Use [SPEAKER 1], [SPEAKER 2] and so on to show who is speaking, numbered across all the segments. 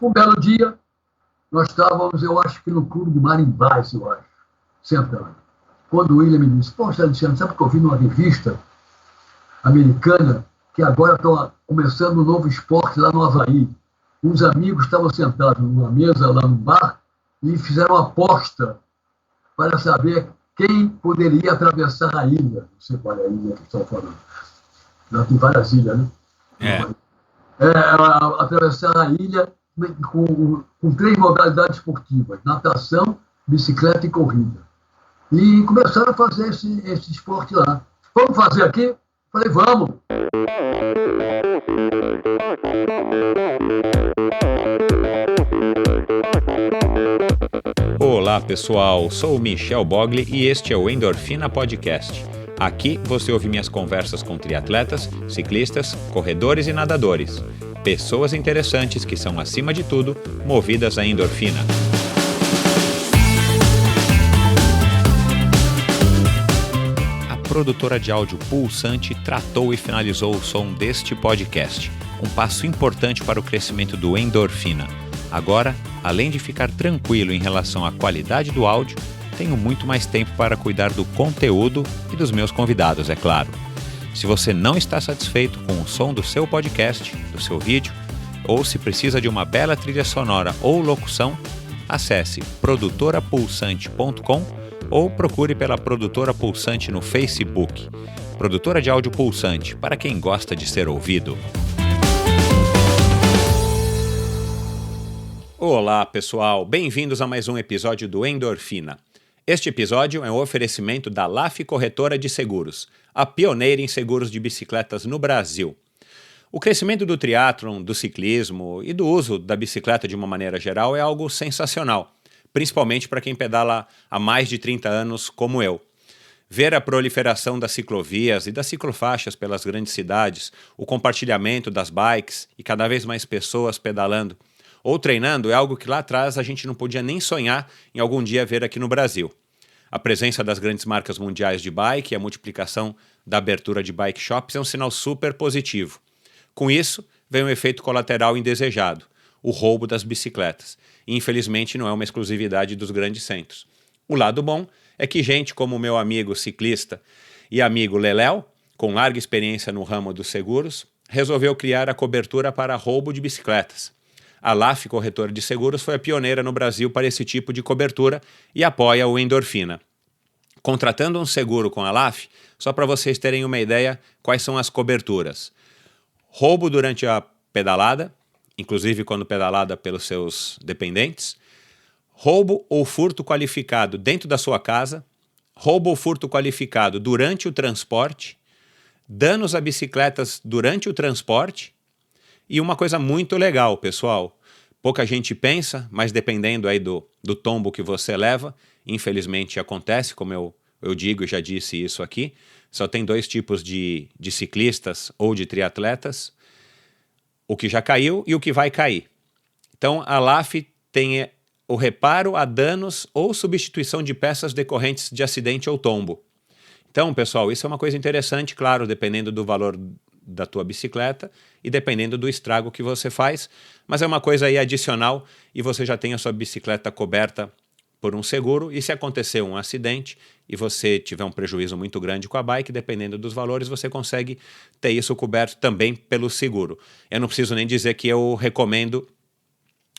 [SPEAKER 1] Um belo dia, nós estávamos, eu acho que no clube de Marimbás, eu acho, sentado. Quando o William me disse, poxa, Alexandre, sabe que eu vi numa revista americana que agora estão começando um novo esporte lá no Havaí. Uns amigos estavam sentados numa mesa lá no bar e fizeram uma aposta para saber quem poderia atravessar a ilha. Não sei qual é a ilha que estão falando. Lá tem várias ilhas, né? Atravessar a ilha com 3 modalidades esportivas: natação, bicicleta e corrida. E começaram a fazer esse esporte lá. Vamos fazer aqui? Falei, vamos.
[SPEAKER 2] Olá, pessoal. Sou o Michel Bogli e este é o Endorfina Podcast. Aqui você ouve minhas conversas com triatletas, ciclistas, corredores e nadadores. Pessoas interessantes que são, acima de tudo, movidas à endorfina. A produtora de áudio Pulsante tratou e finalizou o som deste podcast, um passo importante para o crescimento do Endorfina. Agora, além de ficar tranquilo em relação à qualidade do áudio, tenho muito mais tempo para cuidar do conteúdo e dos meus convidados, é claro. Se você não está satisfeito com o som do seu podcast, do seu vídeo, ou se precisa de uma bela trilha sonora ou locução, acesse produtorapulsante.com ou procure pela Produtora Pulsante no Facebook. Produtora de áudio Pulsante, para quem gosta de ser ouvido. Olá, pessoal! Bem-vindos a mais um episódio do Endorfina. Este episódio é um oferecimento da LAF Corretora de Seguros, a pioneira em seguros de bicicletas no Brasil. O crescimento do triatlon, do ciclismo e do uso da bicicleta de uma maneira geral é algo sensacional, principalmente para quem pedala há mais de 30 anos como eu. Ver a proliferação das ciclovias e das ciclofaixas pelas grandes cidades, o compartilhamento das bikes e cada vez mais pessoas pedalando ou treinando é algo que lá atrás a gente não podia nem sonhar em algum dia ver aqui no Brasil. A presença das grandes marcas mundiais de bike e a multiplicação da abertura de bike shops é um sinal super positivo. Com isso, vem um efeito colateral indesejado, o roubo das bicicletas. E, infelizmente, não é uma exclusividade dos grandes centros. O lado bom é que gente como o meu amigo ciclista e amigo Leléo, com larga experiência no ramo dos seguros, resolveu criar a cobertura para roubo de bicicletas. A LAF Corretora de Seguros foi a pioneira no Brasil para esse tipo de cobertura e apoia o Endorfina. Contratando um seguro com a LAF, só para vocês terem uma ideia quais são as coberturas. Roubo durante a pedalada, inclusive quando pedalada pelos seus dependentes. Roubo ou furto qualificado dentro da sua casa. Roubo ou furto qualificado durante o transporte. Danos a bicicletas durante o transporte. E uma coisa muito legal, pessoal, pouca gente pensa, mas dependendo aí do tombo que você leva, infelizmente acontece, como eu digo e já disse isso aqui, só tem 2 tipos de ciclistas ou de triatletas, o que já caiu e o que vai cair. Então a LAF tem o reparo a danos ou substituição de peças decorrentes de acidente ou tombo. Então, pessoal, isso é uma coisa interessante, claro, dependendo do valor da tua bicicleta e dependendo do estrago que você faz, mas é uma coisa aí adicional e você já tem a sua bicicleta coberta por um seguro e se acontecer um acidente e você tiver um prejuízo muito grande com a bike, dependendo dos valores, você consegue ter isso coberto também pelo seguro. Eu não preciso nem dizer que eu recomendo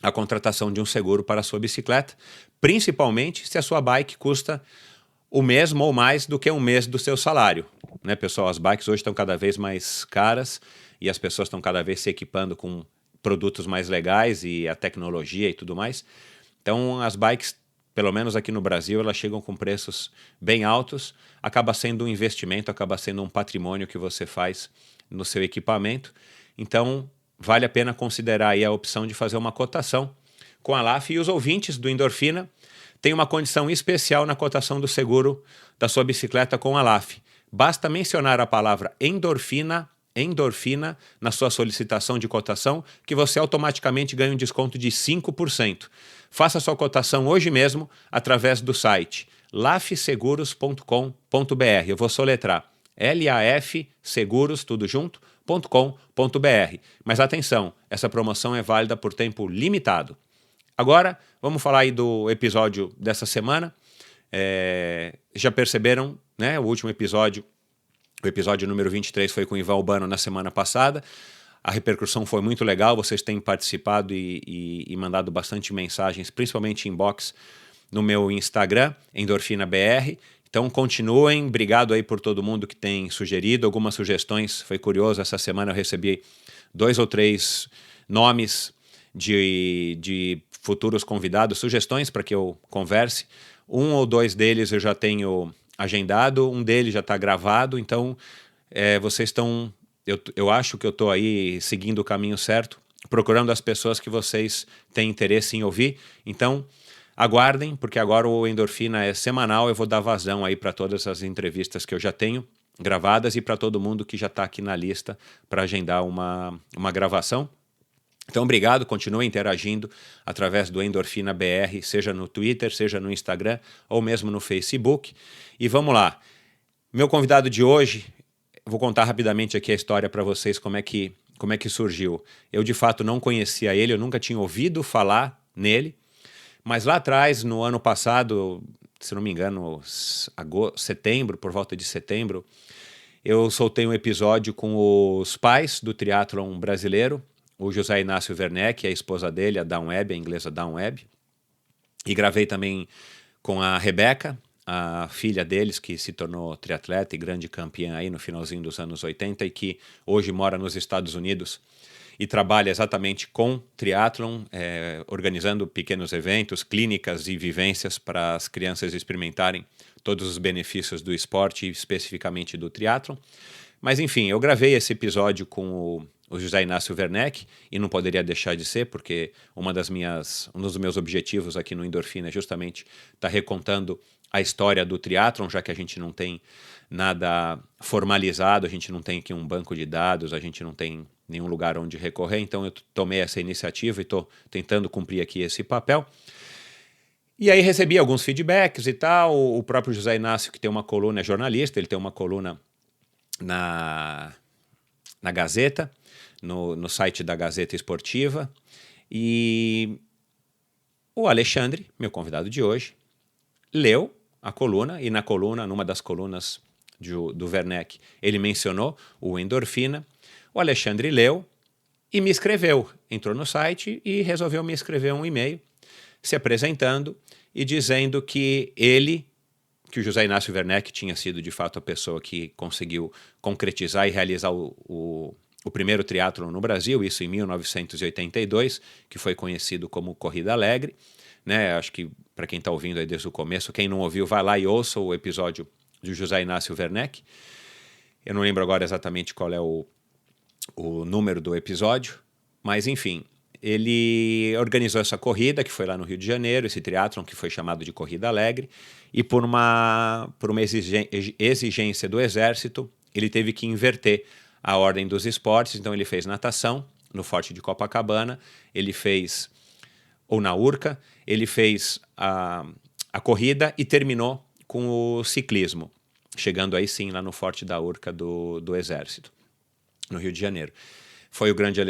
[SPEAKER 2] a contratação de um seguro para a sua bicicleta, principalmente se a sua bike custa o mesmo ou mais do que um mês do seu salário. Né, pessoal? As bikes hoje estão cada vez mais caras e as pessoas estão cada vez se equipando com produtos mais legais e a tecnologia e tudo mais. Então as bikes, pelo menos aqui no Brasil, elas chegam com preços bem altos, acaba sendo um investimento, acaba sendo um patrimônio que você faz no seu equipamento. Então vale a pena considerar aí a opção de fazer uma cotação com a LAF e os ouvintes do Endorfina têm uma condição especial na cotação do seguro da sua bicicleta com a LAF. Basta mencionar a palavra endorfina na sua solicitação de cotação que você automaticamente ganha um desconto de 5%. Faça sua cotação hoje mesmo através do site lafseguros.com.br. Eu vou soletrar LAF Seguros, tudo junto, .com.br. Mas atenção, essa promoção é válida por tempo limitado. Agora, vamos falar aí do episódio dessa semana. Já perceberam, né? O último episódio, o episódio número 23, foi com o Ivan Urbano na semana passada. A repercussão foi muito legal, vocês têm participado e mandado bastante mensagens, principalmente inbox no meu Instagram, EndorfinaBR. Então continuem, obrigado aí por todo mundo que tem sugerido algumas sugestões. Foi curioso, essa semana eu recebi 2 ou 3 nomes de futuros convidados, sugestões para que eu converse. 1 ou 2 deles eu já tenho agendado, um deles já está gravado, então vocês estão... Eu acho que eu estou aí seguindo o caminho certo, procurando as pessoas que vocês têm interesse em ouvir. Então, aguardem, porque agora o Endorfina é semanal, eu vou dar vazão aí para todas as entrevistas que eu já tenho gravadas e para todo mundo que já está aqui na lista para agendar uma gravação. Então, obrigado, continue interagindo através do Endorfina BR, seja no Twitter, seja no Instagram ou mesmo no Facebook. E vamos lá. Meu convidado de hoje, vou contar rapidamente aqui a história para vocês, como é que surgiu. Eu, de fato, não conhecia ele, eu nunca tinha ouvido falar nele, mas lá atrás, no ano passado, se não me engano, setembro, por volta de setembro, eu soltei um episódio com os pais do triatlon brasileiro, o José Inácio Werneck e a esposa dele, a Dawn Webb, a inglesa Dawn Webb, e gravei também com a Rebeca, a filha deles, que se tornou triatleta e grande campeã aí no finalzinho dos anos 80 e que hoje mora nos Estados Unidos e trabalha exatamente com triatlon, organizando pequenos eventos, clínicas e vivências para as crianças experimentarem todos os benefícios do esporte, especificamente do triatlon. Mas enfim, eu gravei esse episódio com o José Inácio Werneck, e não poderia deixar de ser, porque um dos meus objetivos aqui no Endorfina é justamente estar recontando a história do triatlon, já que a gente não tem nada formalizado, a gente não tem aqui um banco de dados, a gente não tem nenhum lugar onde recorrer, então eu tomei essa iniciativa e estou tentando cumprir aqui esse papel. E aí recebi alguns feedbacks e tal, o próprio José Inácio, que tem uma coluna, é jornalista, ele tem uma coluna na Gazeta, no site da Gazeta Esportiva, e o Alexandre, meu convidado de hoje, leu a coluna, e na coluna, numa das colunas do Werneck, ele mencionou o Endorfina. O Alexandre leu e me escreveu, entrou no site e resolveu me escrever um e-mail se apresentando e dizendo que o José Inácio Werneck tinha sido de fato a pessoa que conseguiu concretizar e realizar o primeiro triatlon no Brasil, isso em 1982, que foi conhecido como Corrida Alegre, né? Acho que para quem está ouvindo aí desde o começo, quem não ouviu, vai lá e ouça o episódio do José Inácio Werneck. Eu não lembro agora exatamente qual é o número do episódio, mas enfim, ele organizou essa corrida que foi lá no Rio de Janeiro, esse triatlon que foi chamado de Corrida Alegre, e por uma exigência do Exército, ele teve que inverter a ordem dos esportes. Então ele fez natação no Forte de Copacabana, ele fez, ou na Urca, ele fez a corrida e terminou com o ciclismo, chegando aí sim lá no Forte da Urca do Exército, no Rio de Janeiro. Foi o grande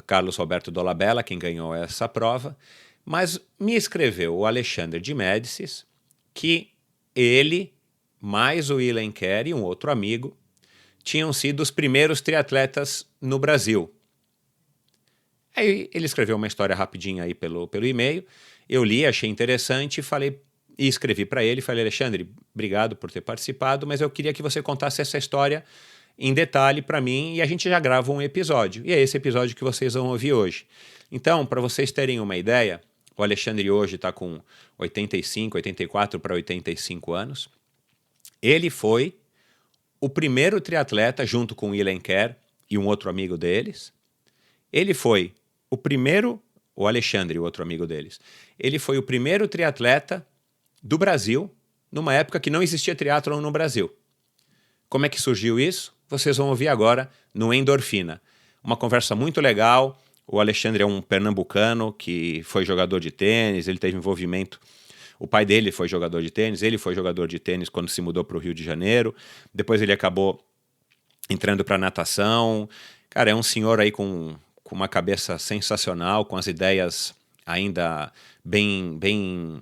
[SPEAKER 2] Carlos Roberto Dolabella quem ganhou essa prova, mas me escreveu o Alexandre de Médicis que ele, mais o Ilan Kerr e um outro amigo, tinham sido os primeiros triatletas no Brasil. Aí ele escreveu uma história rapidinha aí pelo e-mail, eu li, achei interessante e escrevi para ele, falei: Alexandre, obrigado por ter participado, mas eu queria que você contasse essa história em detalhe para mim e a gente já grava um episódio. E é esse episódio que vocês vão ouvir hoje. Então, para vocês terem uma ideia, o Alexandre hoje está com 84 para 85 anos. Ele foi o primeiro triatleta, junto com o Ilan Kerr e um outro amigo deles. Ele foi o Alexandre, o outro amigo deles, ele foi o primeiro triatleta do Brasil, numa época que não existia triatlon no Brasil. Como é que surgiu isso? Vocês vão ouvir agora no Endorfina. Uma conversa muito legal. O Alexandre é um pernambucano que foi jogador de tênis, ele teve envolvimento. O pai dele foi jogador de tênis, ele foi jogador de tênis quando se mudou para o Rio de Janeiro. Depois ele acabou entrando para natação. Cara, é um senhor aí com com uma cabeça sensacional, com as ideias ainda bem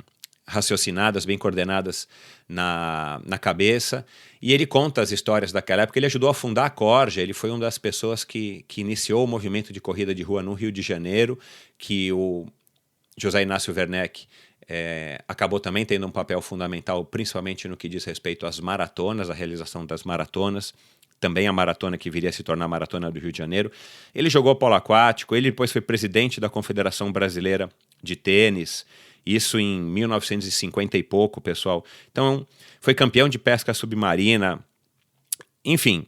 [SPEAKER 2] raciocinadas, bem coordenadas na cabeça, e ele conta as histórias daquela época. Ele ajudou a fundar a Corja, ele foi uma das pessoas que iniciou o movimento de corrida de rua no Rio de Janeiro, que o José Inácio Werneck acabou também tendo um papel fundamental, principalmente no que diz respeito às maratonas, a realização das maratonas, também a maratona que viria a se tornar a Maratona do Rio de Janeiro. Ele jogou polo aquático, ele depois foi presidente da Confederação Brasileira de Tênis, isso em 1950 e pouco, pessoal. Então, foi campeão de pesca submarina. Enfim,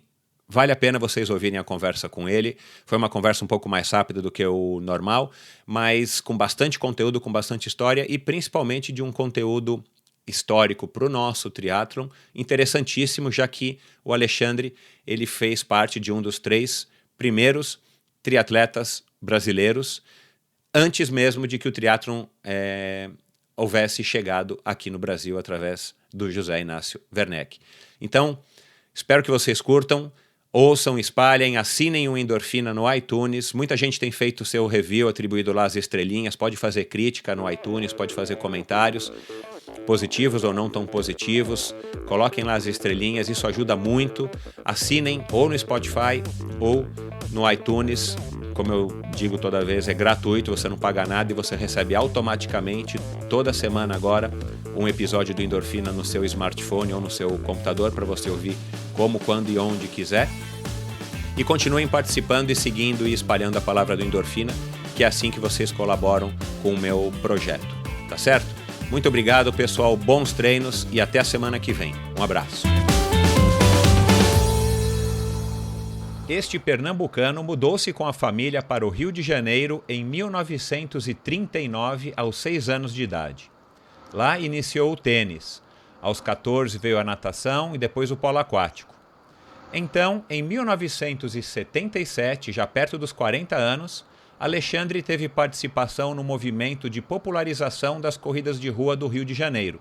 [SPEAKER 2] vale a pena vocês ouvirem a conversa com ele. Foi uma conversa um pouco mais rápida do que o normal, mas com bastante conteúdo, com bastante história e principalmente de um conteúdo histórico para o nosso triatlon, interessantíssimo, já que o Alexandre ele fez parte de um dos 3 primeiros triatletas brasileiros, antes mesmo de que o triatlon houvesse chegado aqui no Brasil através do José Inácio Werneck. Então, espero que vocês curtam, ouçam, espalhem, assinem o Endorfina no iTunes. Muita gente tem feito o seu review, atribuído lá as estrelinhas, pode fazer crítica no iTunes, pode fazer comentários, positivos ou não tão positivos. Coloquem lá as estrelinhas, isso ajuda muito. Assinem ou no Spotify ou no iTunes. Como eu digo toda vez, é gratuito, você não paga nada e você recebe automaticamente, toda semana agora, um episódio do Endorfina no seu smartphone ou no seu computador para você ouvir como, quando e onde quiser. E continuem participando e seguindo e espalhando a palavra do Endorfina, que é assim que vocês colaboram com o meu projeto. Tá certo? Muito obrigado, pessoal. Bons treinos e até a semana que vem. Um abraço. Este pernambucano mudou-se com a família para o Rio de Janeiro em 1939, aos 6 anos de idade. Lá iniciou o tênis. Aos 14 veio a natação e depois o polo aquático. Então, em 1977, já perto dos 40 anos, Alexandre teve participação no movimento de popularização das corridas de rua do Rio de Janeiro.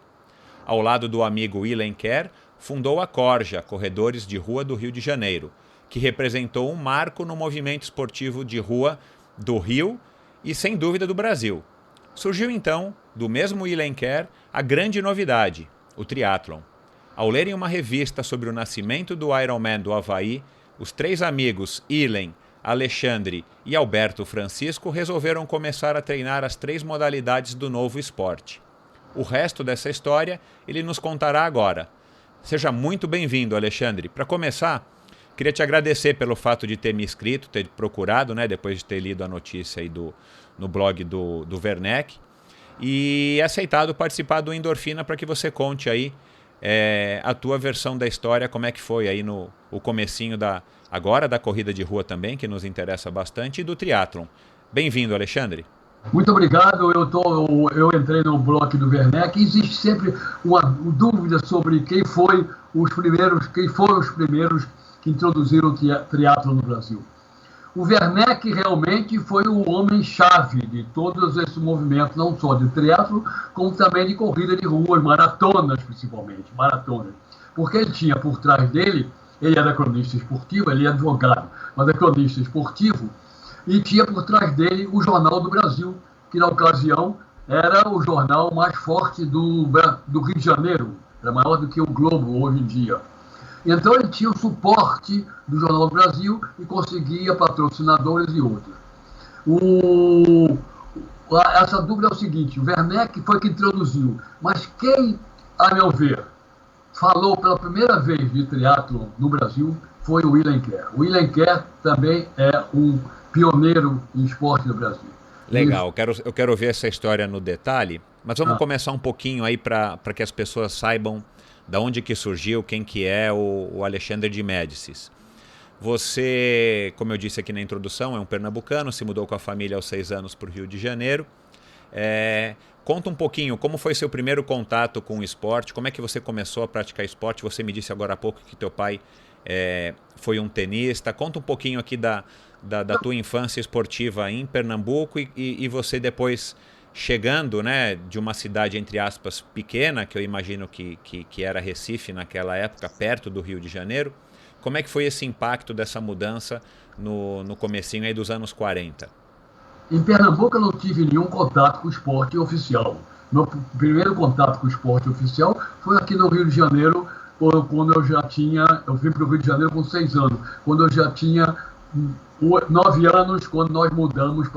[SPEAKER 2] Ao lado do amigo Willen Kerr, fundou a Corja, Corredores de Rua do Rio de Janeiro, que representou um marco no movimento esportivo de rua do Rio e, sem dúvida, do Brasil. Surgiu então, do mesmo Willen Kerr, a grande novidade, o triatlon. Ao lerem uma revista sobre o nascimento do Ironman do Havaí, os 3 amigos Willen, Alexandre e Alberto Francisco resolveram começar a treinar as 3 modalidades do novo esporte. O resto dessa história ele nos contará agora. Seja muito bem-vindo, Alexandre. Para começar, queria te agradecer pelo fato de ter me inscrito, ter procurado, né, depois de ter lido a notícia aí no blog do Werneck, e aceitado participar do Endorfina para que você conte aí a tua versão da história, como é que foi aí o comecinho agora da corrida de rua também, que nos interessa bastante, e do triatlon. Bem-vindo, Alexandre.
[SPEAKER 1] Muito obrigado. Eu entrei no blog do Werneck e existe sempre uma dúvida sobre quem foram os primeiros que introduziram o triatlon no Brasil. O Werneck realmente foi o homem-chave de todos esses movimentos, não só de triatlon, como também de corrida de rua, maratonas principalmente, maratonas. Porque ele tinha por trás dele, ele era cronista esportivo, ele é advogado, mas é cronista esportivo, e tinha por trás dele o Jornal do Brasil, que na ocasião era o jornal mais forte do Rio de Janeiro, era maior do que o Globo hoje em dia. Então ele tinha o suporte do Jornal do Brasil e conseguia patrocinadores e outros. Essa dúvida é o seguinte, o Werneck foi que introduziu, mas quem, a meu ver, falou pela primeira vez de triatlon no Brasil foi o Willen Kerr. O Willen Kerr também é um pioneiro em esporte no Brasil.
[SPEAKER 2] Legal, eu quero ver essa história no detalhe, mas vamos começar um pouquinho aí para que as pessoas saibam da onde que surgiu, quem que é o Alexandre de Médicis. Você, como eu disse aqui na introdução, é um pernambucano, se mudou com a família aos 6 anos para o Rio de Janeiro. Conta um pouquinho, como foi seu primeiro contato com o esporte, como é que você começou a praticar esporte? Você me disse agora há pouco que teu pai foi um tenista. Conta um pouquinho aqui da tua infância esportiva em Pernambuco e você depois chegando, né, de uma cidade, entre aspas, pequena, que eu imagino que era Recife naquela época, perto do Rio de Janeiro. Como é que foi esse impacto dessa mudança no comecinho aí dos anos 40?
[SPEAKER 1] Em Pernambuco eu não tive nenhum contato com o esporte oficial. Meu primeiro contato com o esporte oficial foi aqui no Rio de Janeiro, quando eu vim para o Rio de Janeiro com 6 anos, quando eu já tinha 9 anos, quando nós mudamos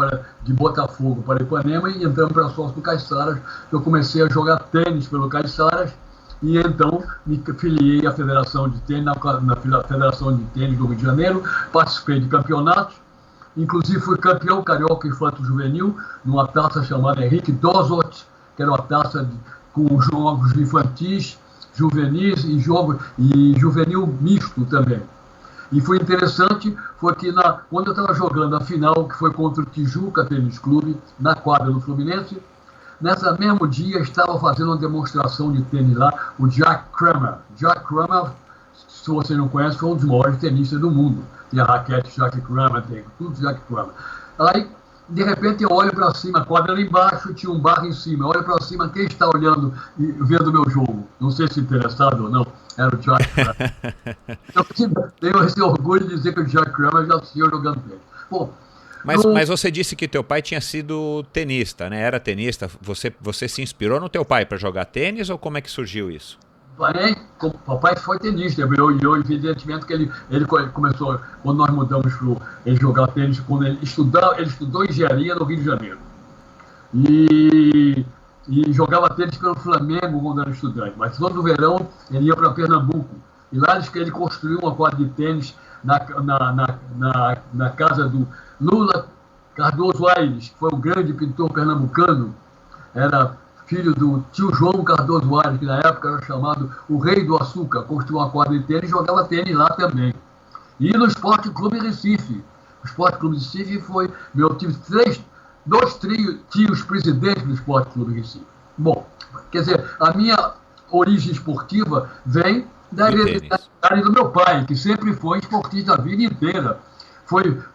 [SPEAKER 1] de Botafogo para Ipanema e entramos para sócio do Caiçaras. Eu comecei a jogar tênis pelo Caiçaras e então me filiei à Federação de Tênis, na Federação de Tênis do Rio de Janeiro, participei de campeonatos, inclusive fui campeão carioca infanto juvenil numa taça chamada Henrique Dosot, que era uma taça com jogos infantis, juvenis e juvenil misto também. E foi interessante, foi que quando eu estava jogando a final, que foi contra o Tijuca Tênis Clube, na quadra do Fluminense, nessa mesmo dia estava fazendo uma demonstração de tênis lá, o Jack Kramer. Jack Kramer, se você não conhece, foi um dos maiores tenistas do mundo. Tem a raquete Jack Kramer, tem tudo Jack Kramer. Aí, de repente, eu olho para cima, a quadra lá embaixo, tinha um bar em cima. Eu olho para cima, quem está olhando e vendo o meu jogo? Não sei se interessado ou não, era o Jack Kramer. Eu tenho esse orgulho de dizer que o Jack Kramer já assistiu jogando tênis. Bom,
[SPEAKER 2] mas você disse que teu pai tinha sido tenista, né? Era tenista. Você se inspirou no teu pai para jogar tênis ou como é que surgiu isso?
[SPEAKER 1] O papai foi tenista, eu evidentemente que ele começou, quando nós mudamos para ele jogar tênis, quando ele estudou engenharia no Rio de Janeiro. E jogava tênis pelo Flamengo quando era estudante, mas todo verão ele ia para Pernambuco. E lá ele construiu uma quadra de tênis na casa do Lula Cardoso Aires, que foi um grande pintor pernambucano, era filho do tio João Cardoso Aires, que na época era chamado o Rei do Açúcar, construiu uma quadra de tênis e jogava tênis lá também. E no Esporte Clube Recife. O Esporte Clube Recife foi... Eu tive dois tios presidentes do Esporte Clube Recife. Bom, quer dizer, a minha origem esportiva vem da hereditariedade do meu pai, que sempre foi esportista a vida inteira.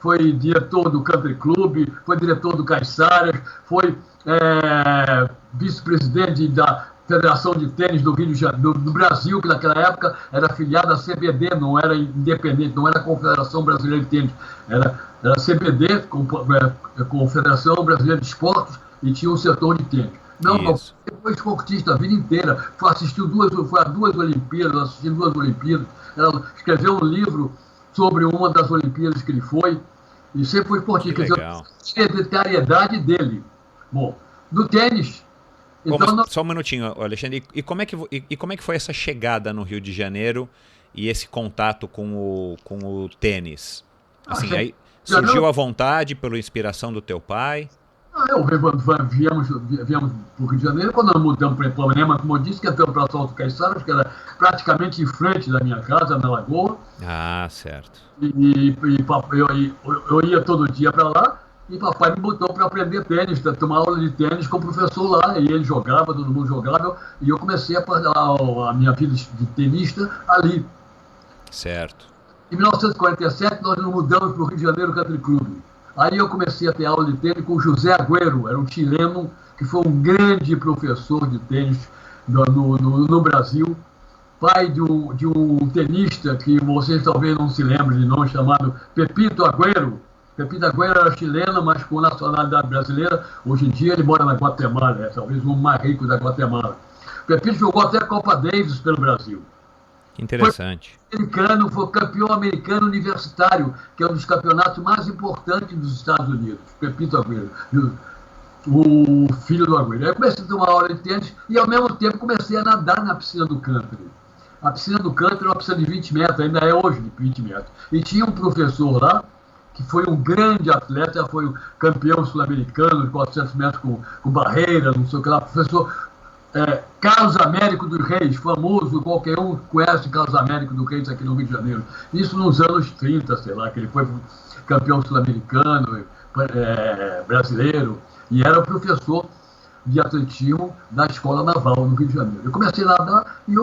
[SPEAKER 1] Foi diretor do Country Club, foi diretor do Caiçaras, foi vice-presidente da Federação de Tênis do Rio de Janeiro, do Brasil, que naquela época era afiliada à CBD, não era independente, não era a Confederação Brasileira de Tênis, era a CBD, Confederação Brasileira de Esportes, e tinha um setor de tênis. Não, ele foi esportista a vida inteira, foi a duas Olimpíadas, assistiu 2 Olimpíadas, ela escreveu um livro sobre uma das Olimpíadas que ele foi, e sempre foi esportista. Quer dizer, a hereditariedade dele. Bom, do tênis...
[SPEAKER 2] Então, só um minutinho, Alexandre. E como é que foi essa chegada no Rio de Janeiro e esse contato com o tênis? Assim, aí surgiu a vontade pela inspiração do teu pai?
[SPEAKER 1] Viemos para o Rio de Janeiro, quando nós mudamos para Ipanema, como eu disse, que entramos para Salto Caiçaras, que era praticamente em frente da minha casa, na Lagoa.
[SPEAKER 2] Ah, certo.
[SPEAKER 1] E eu ia todo dia para lá, e papai me botou para aprender tênis, para tomar aula de tênis com o professor lá, e ele jogava, todo mundo jogava, e eu comecei a minha vida de tenista ali.
[SPEAKER 2] Certo.
[SPEAKER 1] Em 1947, nós nos mudamos para o Rio de Janeiro Country Club. Aí eu comecei a ter aula de tênis com o José Agüero, era um chileno que foi um grande professor de tênis no Brasil, pai de um tenista que vocês talvez não se lembrem de nome, chamado Pepito Agüero. Pepito Agüero era chileno, mas com nacionalidade brasileira. Hoje em dia ele mora na Guatemala, talvez o mais rico da Guatemala. Pepito jogou até a Copa Davis pelo Brasil.
[SPEAKER 2] Que interessante.
[SPEAKER 1] Foi campeão americano universitário, que é um dos campeonatos mais importantes dos Estados Unidos. Pepito Agüero, o filho do Agüero. Aí eu comecei a tomar aula de tênis e ao mesmo tempo comecei a nadar na piscina do country. A piscina do country é uma piscina de 20 metros, ainda é hoje de 20 metros. E tinha um professor lá, que foi um grande atleta, foi um campeão sul-americano de 400 metros com barreira, não sei o que lá, professor Carlos Américo dos Reis, famoso, qualquer um conhece Carlos Américo dos Reis aqui no Rio de Janeiro. Isso nos anos 30, sei lá, que ele foi campeão sul-americano, brasileiro, e era professor de atletismo da Escola Naval no Rio de Janeiro. Eu comecei a nadar e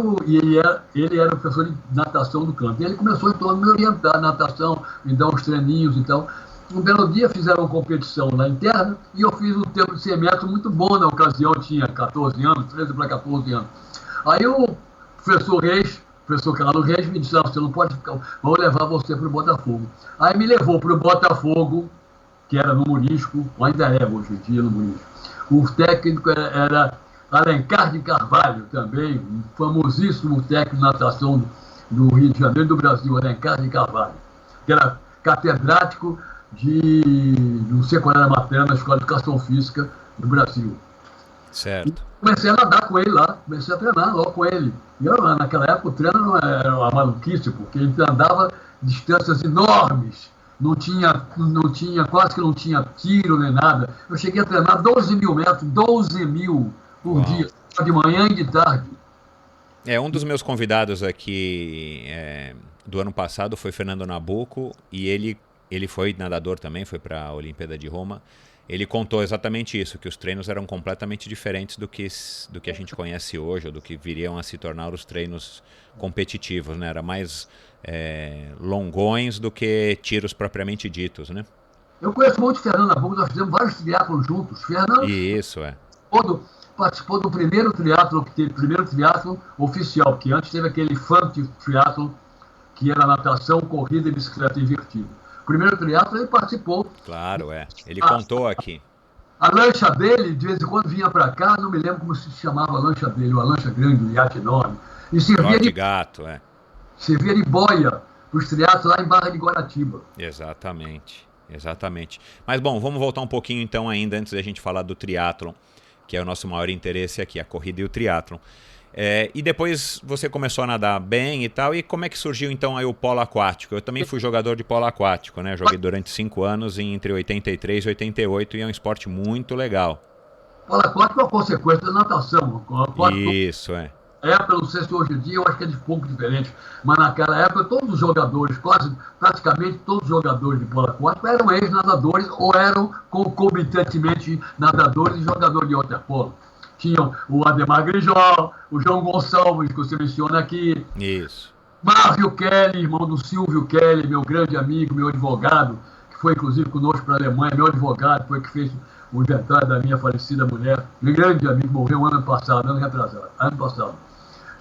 [SPEAKER 1] ele era professor de natação do campo. E ele começou então a me orientar na natação, me dar uns treininhos e tal. Um belo dia fizeram uma competição na interna e eu fiz um tempo de 100 metros muito bom na ocasião, eu tinha 14 anos, 13 para 14 anos. Aí o professor Reis O professor Carlos Reis me disse, não, você não pode ficar, vamos levar você para o Botafogo. Aí me levou para o Botafogo, que era no Morisco, ou ainda é hoje em dia no Morisco. O técnico era Alencar de Carvalho também, um famosíssimo técnico de natação do Rio de Janeiro, do Brasil, Alencar de Carvalho, que era catedrático não sei qual era a matéria, na Escola de Educação Física do Brasil.
[SPEAKER 2] Certo.
[SPEAKER 1] E comecei a nadar com ele lá, comecei a treinar logo com ele. E naquela época o treino não era uma maluquice, porque ele andava distâncias enormes, quase que não tinha tiro nem nada. Eu cheguei a treinar 12 mil metros, 12 mil por dia, de manhã e de tarde.
[SPEAKER 2] Um dos meus convidados aqui do ano passado foi Fernando Nabuco, e ele foi nadador também, foi para a Olimpíada de Roma. Ele contou exatamente isso, que os treinos eram completamente diferentes do que a gente conhece hoje, ou do que viriam a se tornar os treinos competitivos, né? Era mais longões do que tiros propriamente ditos, né?
[SPEAKER 1] Eu conheço muito o Fernando Nabuco, nós fizemos vários triatlons juntos. Fernando participou do primeiro triatlon que teve, primeiro triatlon oficial, porque antes teve aquele Funk Triatlon, que era natação, corrida e bicicleta invertida. O primeiro triatlon ele participou.
[SPEAKER 2] Claro, ele contou aqui.
[SPEAKER 1] A lancha dele, de vez em quando, vinha para cá, não me lembro como se chamava a lancha dele, uma lancha grande, um iate enorme. E servia
[SPEAKER 2] de gato,
[SPEAKER 1] servia de boia para os triatlons lá em Barra de Guaratiba.
[SPEAKER 2] Exatamente. Mas, bom, vamos voltar um pouquinho então ainda, antes da gente falar do triatlon, que é o nosso maior interesse aqui, a corrida e o triatlon. E depois você começou a nadar bem e tal, e como é que surgiu então aí o polo aquático? Eu também fui jogador de polo aquático, né? Joguei durante 5 anos, entre 83 e 88, e é um esporte muito legal.
[SPEAKER 1] Polo aquático é uma consequência da natação.
[SPEAKER 2] Isso,
[SPEAKER 1] não sei se hoje em dia, eu acho que é de pouco diferente, mas naquela época todos os jogadores, praticamente todos os jogadores de polo aquático eram ex-nadadores ou eram concomitantemente nadadores e jogadores de waterpolo. Tinham o Ademar Grijó, o João Gonçalves, que você menciona aqui.
[SPEAKER 2] Isso.
[SPEAKER 1] Márcio Kelly, irmão do Silvio Kelly, meu grande amigo, meu advogado, que foi inclusive conosco para a Alemanha, meu advogado, foi que fez o inventário da minha falecida mulher. Meu grande amigo morreu ano passado.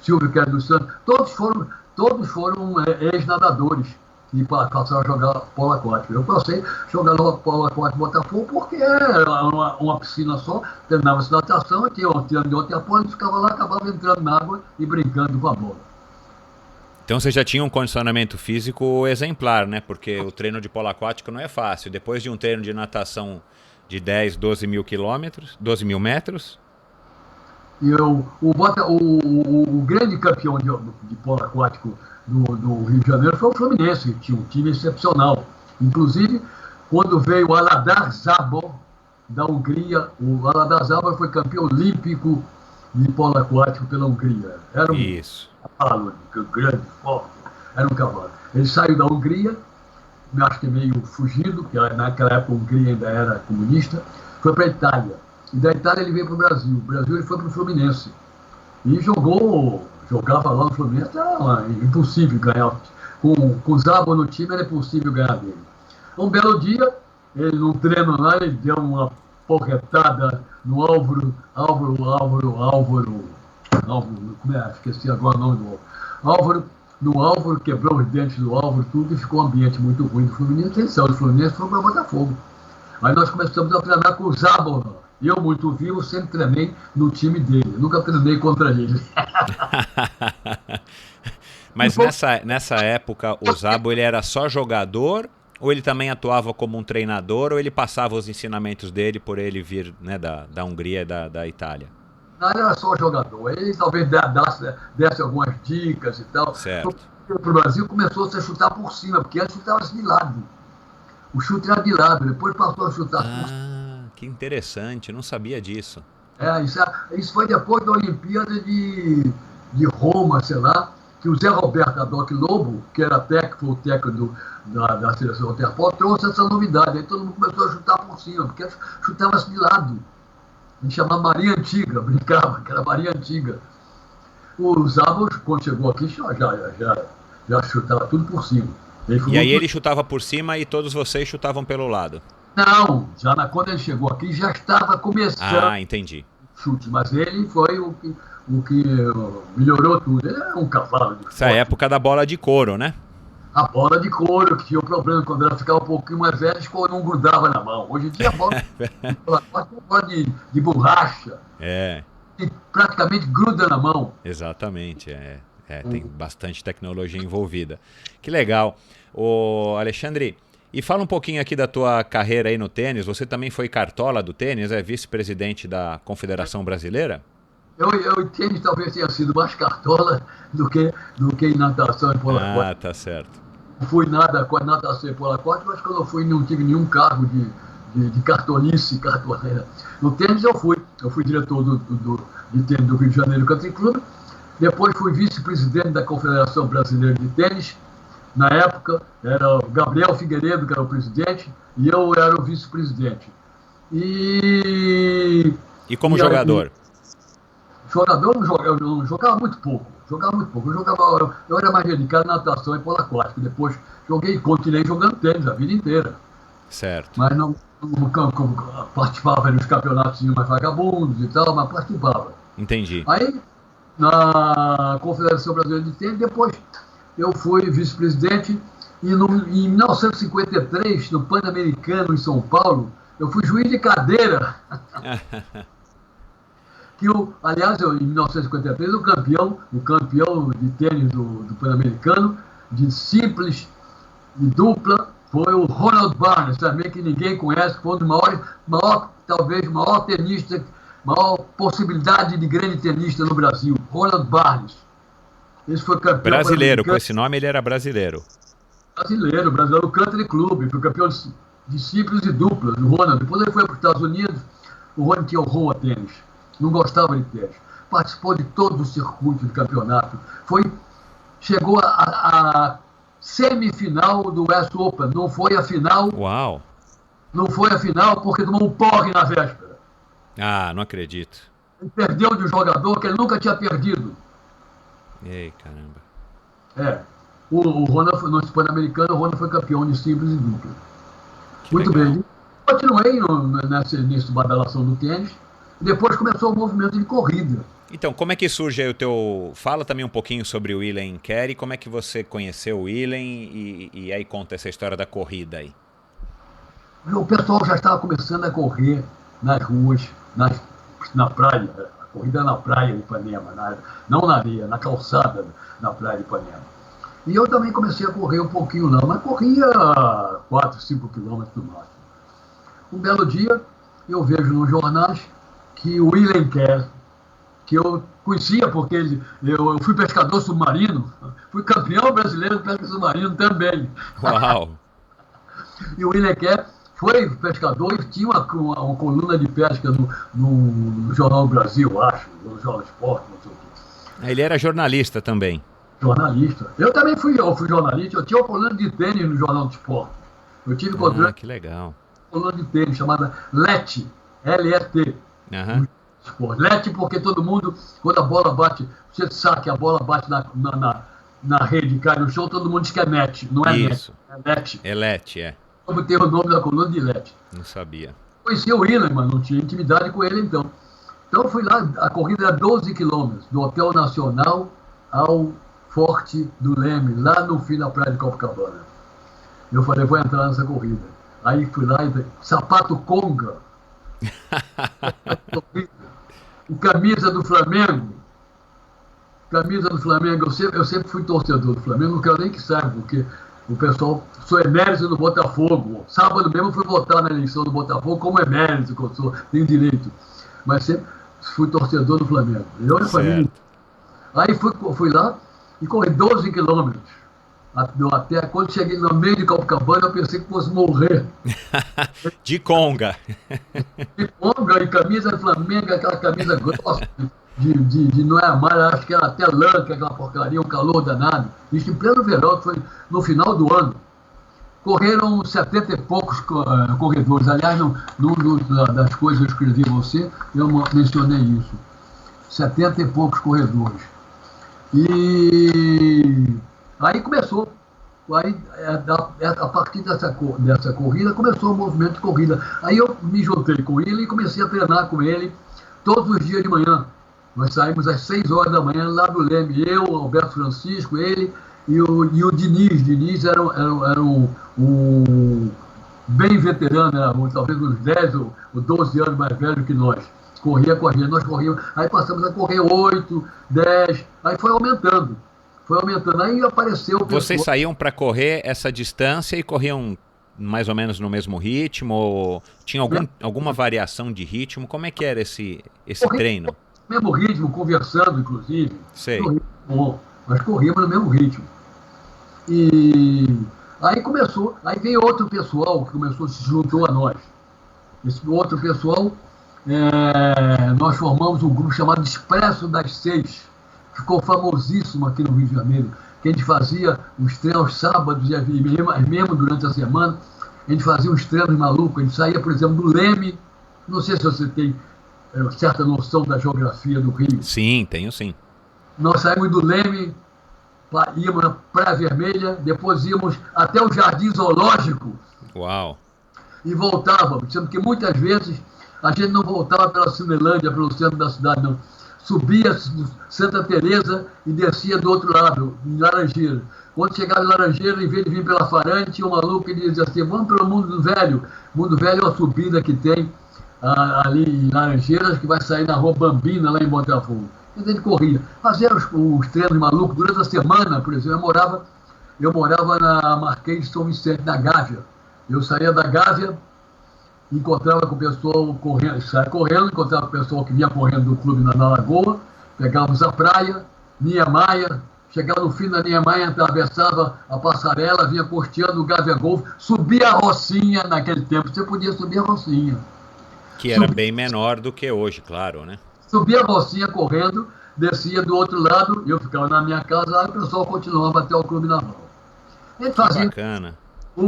[SPEAKER 1] Silvio Kelly dos Santos. Todos foram ex-nadadores e passaram a jogar polo aquático. Eu passei a jogar polo aquático Botafogo porque era uma piscina só, treinava-se natação, e tinha um treino de waterpolo, e ficava lá, acabava entrando na água e brincando com a bola.
[SPEAKER 2] Então você já tinha um condicionamento físico exemplar, né? Porque o treino de polo aquático não é fácil. Depois de um treino de natação de 10, 12 mil quilômetros, 12 mil metros...
[SPEAKER 1] E o grande campeão de polo aquático do Rio de Janeiro foi o Fluminense, que tinha um time excepcional. Inclusive, quando veio o Aladar Zabor, da Hungria, o Aladar Zabor foi campeão olímpico de polo aquático pela Hungria. Era um cavalo, grande, forte, era um cavalo. Ele saiu da Hungria, acho que meio fugido, porque naquela época a Hungria ainda era comunista, foi para a Itália. E da Itália ele veio para o Brasil. O Brasil ele foi para o Fluminense. E jogava lá no Fluminense, era impossível ganhar. Com o Zabo no time era impossível ganhar dele. Um belo dia, ele num treino lá, ele deu uma porretada no Álvaro, como é? Esqueci agora o nome do Álvaro. No Álvaro, quebrou os dentes do Álvaro, tudo, e ficou um ambiente muito ruim do Fluminense. Ele saiu do Fluminense e foi para Botafogo. Aí nós começamos a treinar com o Zabo. Eu, muito vivo, sempre treinei no time dele. Nunca treinei contra ele.
[SPEAKER 2] Mas nessa época, o Zabo ele era só jogador? Ou ele também atuava como um treinador? Ou ele passava os ensinamentos dele por ele vir, né, da Hungria e da Itália?
[SPEAKER 1] Não, ele era só jogador. Ele talvez desse algumas dicas e tal.
[SPEAKER 2] Certo.
[SPEAKER 1] Para o Brasil começou a se chutar por cima, porque antes chutava-se de lado. O chute era de lado, depois passou a chutar por cima.
[SPEAKER 2] Que interessante, não sabia disso.
[SPEAKER 1] Isso foi depois da Olimpíada de Roma, sei lá, que o Zé Roberto Adoc Lobo, que era o técnico da seleção waterpolo, trouxe essa novidade. Aí todo mundo começou a chutar por cima, porque chutava-se de lado. A gente chamava Maria Antiga, brincava, que era Maria Antiga. O Zabos, quando chegou aqui, já chutava tudo por cima.
[SPEAKER 2] E aí ele chutava por cima e todos vocês chutavam pelo lado?
[SPEAKER 1] Não, quando ele chegou aqui já estava começando.
[SPEAKER 2] Entendi.
[SPEAKER 1] chutes, mas ele foi o que melhorou tudo. Ele era um cavalo de
[SPEAKER 2] Essa época da bola de couro, né?
[SPEAKER 1] A bola de couro, que tinha o problema quando ela ficava um pouquinho mais velha, o couro não grudava na mão. Hoje em dia a bola é uma bola de borracha. E praticamente gruda na mão.
[SPEAKER 2] Exatamente, tem bastante tecnologia envolvida. Que legal. Ô, Alexandre, e fala um pouquinho aqui da tua carreira aí no tênis. Você também foi cartola do tênis, é vice-presidente da Confederação Brasileira?
[SPEAKER 1] Eu em tênis talvez tenha sido mais cartola do que em natação e polo aquático.
[SPEAKER 2] Ah, tá certo.
[SPEAKER 1] Não fui nada com a natação e polo aquático, mas quando eu fui não tive nenhum cargo de cartolice, cartoleira. No tênis eu fui diretor de tênis do Rio de Janeiro Country Club, depois fui vice-presidente da Confederação Brasileira de Tênis. Na época era o Gabriel Figueiredo que era o presidente e eu era o vice-presidente.
[SPEAKER 2] E como jogador?
[SPEAKER 1] Jogador eu jogava muito pouco. Eu era mais dedicado na natação e polo aquático. Depois continuei jogando tênis a vida inteira.
[SPEAKER 2] Certo.
[SPEAKER 1] Mas não participava dos campeonatos mais vagabundos e tal, mas participava.
[SPEAKER 2] Entendi.
[SPEAKER 1] Aí, na Confederação Brasileira de Tênis, depois eu fui vice-presidente e em 1953, no Pan-Americano em São Paulo, eu fui juiz de cadeira. Aliás, em 1953, o campeão de tênis do Pan-Americano, de simples e dupla, foi o Ronald Barnes, também que ninguém conhece, que foi um dos talvez o maior tenista, maior possibilidade de grande tenista no Brasil, Ronald Barnes. Esse foi campeão
[SPEAKER 2] brasileiro, com esse nome ele era brasileiro.
[SPEAKER 1] Brasileiro do Country Club, foi campeão de simples e dupla, do Ronald. Depois ele foi para os Estados Unidos, o Ronald tinha horror a tênis. Não gostava de tênis. Participou de todo o circuito de campeonato. Chegou a semifinal do US Open. Não foi a final.
[SPEAKER 2] Uau!
[SPEAKER 1] Não foi a final porque tomou um porre na véspera.
[SPEAKER 2] Ah, não acredito.
[SPEAKER 1] Ele perdeu de um jogador que ele nunca tinha perdido.
[SPEAKER 2] Ei, caramba.
[SPEAKER 1] O Ronald, no Pan-Americano, o Ronald foi campeão de simples e dupla. Muito bem. Continuei nessa badalação do tênis. Depois começou o movimento de corrida.
[SPEAKER 2] Então, como é que surge aí o teu... Fala também um pouquinho sobre o William Carey, como é que você conheceu o William e aí conta essa história da corrida aí.
[SPEAKER 1] O pessoal já estava começando a correr nas ruas, na praia, a corrida na praia de Ipanema, não na areia, na calçada na praia de Ipanema. E eu também comecei a correr um pouquinho lá, mas corria 4, 5 quilômetros no máximo. Um belo dia, eu vejo nos jornais que o William Carey, que eu conhecia porque eu fui pescador submarino, fui campeão brasileiro de pesca submarino também.
[SPEAKER 2] Uau!
[SPEAKER 1] E o William Carey foi pescador e tinha uma coluna de pesca no Jornal Brasil, acho, no Jornal Esporte, não sei o quê.
[SPEAKER 2] Ele era jornalista também.
[SPEAKER 1] Jornalista. Eu também fui jornalista, eu tinha uma coluna de tênis no Jornal do Esporte. Eu tive
[SPEAKER 2] que legal.
[SPEAKER 1] Uma coluna de tênis chamada LET, L-E-T. LET porque todo mundo, quando a bola bate, você sabe que a bola bate na rede e cai no chão, todo mundo diz que é net, não é
[SPEAKER 2] Isso.
[SPEAKER 1] net, é LET.
[SPEAKER 2] É LET, é.
[SPEAKER 1] Como tem o nome da coluna de LET.
[SPEAKER 2] Não sabia.
[SPEAKER 1] Conheci o William, mas não tinha intimidade com ele então. Então fui lá, a corrida era 12 quilômetros, do Hotel Nacional ao Forte do Leme, lá no fim da praia de Copacabana. Eu falei, vou entrar nessa corrida. Aí fui lá e sapato conga. Camisa do Flamengo. Eu sempre fui torcedor do Flamengo, não quero nem que saiba, porque o pessoal, sou emérito do Botafogo. Sábado mesmo eu fui votar na eleição do Botafogo como emérito, que eu sou, tenho direito. Mas sempre fui torcedor do Flamengo. Aí fui lá e corri 12 quilômetros. Até quando cheguei no meio de Copacabana, eu pensei que fosse morrer.
[SPEAKER 2] De conga.
[SPEAKER 1] De conga e camisa do Flamengo, aquela camisa grossa, de não é amarela, acho que era até lã, que é aquela porcaria, um calor danado. Isso em pleno verão, foi no final do ano. Correram 70 e poucos corredores. Aliás, das coisas que eu escrevi a você, eu mencionei isso. 70 e poucos corredores. E aí começou. Aí, a partir dessa corrida, começou o movimento de corrida. Aí eu me juntei com ele e comecei a treinar com ele todos os dias de manhã. Nós saímos às 6 horas da manhã lá do Leme, eu, Alberto Francisco, ele e o Diniz. Diniz era um bem veterano, era talvez uns 10 ou 12 anos mais velho que nós. Corria, nós corríamos, aí passamos a correr 8, 10, aí foi aumentando, aí apareceu o pessoal.
[SPEAKER 2] Vocês saíam para correr essa distância e corriam mais ou menos no mesmo ritmo, ou tinha alguma variação de ritmo? Como é que era esse treino?
[SPEAKER 1] No mesmo ritmo, conversando, inclusive.
[SPEAKER 2] Sei.
[SPEAKER 1] Bom, nós corríamos no mesmo ritmo. E aí veio outro pessoal que se juntou a nós. Esse outro pessoal, nós formamos um grupo chamado Expresso das 6, ficou famosíssimo aqui no Rio de Janeiro, que a gente fazia os treinos aos sábados e mesmo durante a semana, a gente fazia uns treinos malucos, a gente saía, por exemplo, do Leme, não sei se você tem certa noção da geografia do Rio.
[SPEAKER 2] Sim, tenho sim.
[SPEAKER 1] Nós saímos do Leme, íamos na Praia Vermelha, depois íamos até o Jardim Zoológico.
[SPEAKER 2] Uau!
[SPEAKER 1] E voltávamos, sendo que muitas vezes a gente não voltava pela Cinelândia, pelo centro da cidade, não. Subia Santa Teresa e descia do outro lado, em Laranjeira. Quando chegava em Laranjeira, em vez de vir pela Farante, tinha um maluco que dizia assim, vamos pelo Mundo Velho. Mundo Velho é uma subida que tem ali em Laranjeiras, que vai sair na Rua Bambina, lá em Botafogo. E a gente corria. Fazia os treinos malucos durante a semana, por exemplo. Eu morava na Marquês de São Vicente, na Gávea. Eu saía da Gávea, encontrava com o pessoal correndo, encontrava com o pessoal que vinha correndo do clube na Lagoa, pegávamos a praia, Niemeyer, chegava no fim da Niemeyer, atravessava a passarela, vinha costeando o Gávea Golf, subia a Rocinha naquele tempo, você podia subir a Rocinha.
[SPEAKER 2] Que era bem menor do que hoje, claro, né?
[SPEAKER 1] Subia a Rocinha correndo, descia do outro lado, eu ficava na minha casa, aí o pessoal continuava até o Clube Naval.
[SPEAKER 2] Bacana.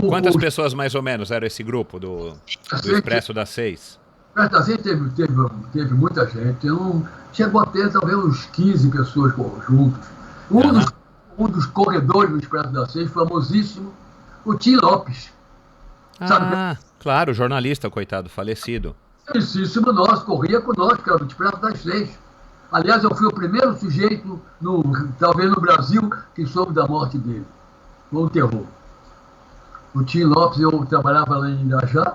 [SPEAKER 2] Quantas pessoas mais ou menos era esse grupo do Expresso das 6?
[SPEAKER 1] A gente teve muita gente. Chegou a ter talvez uns 15 pessoas juntos. Um dos corredores do Expresso das 6, famosíssimo, o Tim Lopes.
[SPEAKER 2] Sabe? Claro, jornalista, coitado, falecido.
[SPEAKER 1] Famosíssimo nosso, corria conosco, era do Expresso das 6. Aliás, eu fui o primeiro sujeito, talvez no Brasil, que soube da morte dele. Foi um terror. O Tim Lopes, eu trabalhava lá em Irajá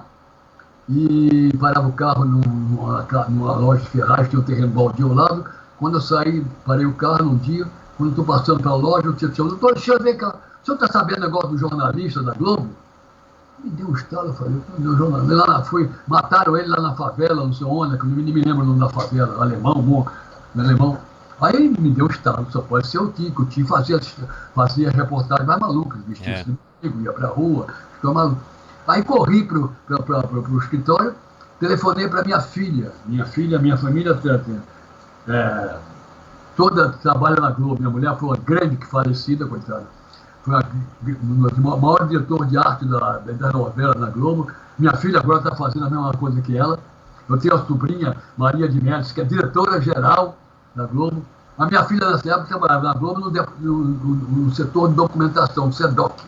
[SPEAKER 1] e parava o carro numa loja de ferragens, tinha um terreno baldio ao lado. Quando eu saí, parei o carro num dia, quando estou passando pela loja, eu disse, doutor Alexandre, vem cá, o senhor está sabendo o negócio do jornalista da Globo? Me deu um estalo, eu falei, meu jornalista, mataram ele lá na favela, não sei onde, que eu nem me lembro o nome da favela, alemão. Aí me deu um estalo, só pode ser o Tim, que o Tim fazia reportagens mais malucas, vestido ia pra rua, ficava maluco. Aí corri pro escritório, telefonei para minha família toda trabalha na Globo. Minha mulher foi uma grande falecida, coitada. Foi o maior diretor de arte da novela na Globo. Minha filha agora está fazendo a mesma coisa que ela. Eu tenho a sobrinha, Maria de Médici, que é diretora-geral da Globo. A minha filha, nessa época, trabalhava na Globo no setor de documentação, do SEDOC.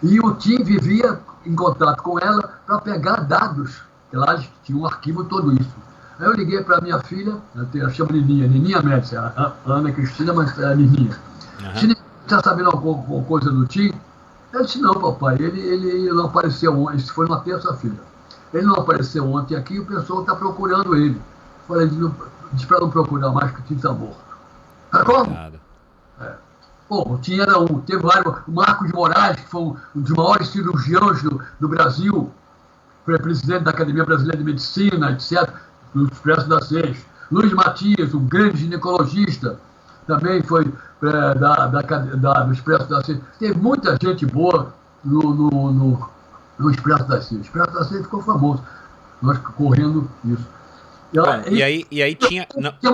[SPEAKER 1] E o Tim vivia em contato com ela para pegar dados, que lá eles tinham um arquivo todo isso. Aí eu liguei para a minha filha, eu chamo Nininha Médici, a Ana Cristina, mas é a Nininha. Você está sabendo alguma coisa do Tim? Eu disse, não, papai, ele não apareceu ontem, isso foi numa terça-feira. Ele não apareceu ontem aqui, o pessoal está procurando ele. Falei, diz para não procurar mais que o Tim está morto. Tá como? O Tim era teve vários, o Marco de Moraes, que foi um dos maiores cirurgiões do Brasil, foi presidente da Academia Brasileira de Medicina, etc., do Expresso das 6. Luiz Matias, um grande ginecologista, também foi do Expresso das 6. Teve muita gente boa no Expresso das 6. O Expresso das 6 ficou famoso, nós correndo isso.
[SPEAKER 2] E aí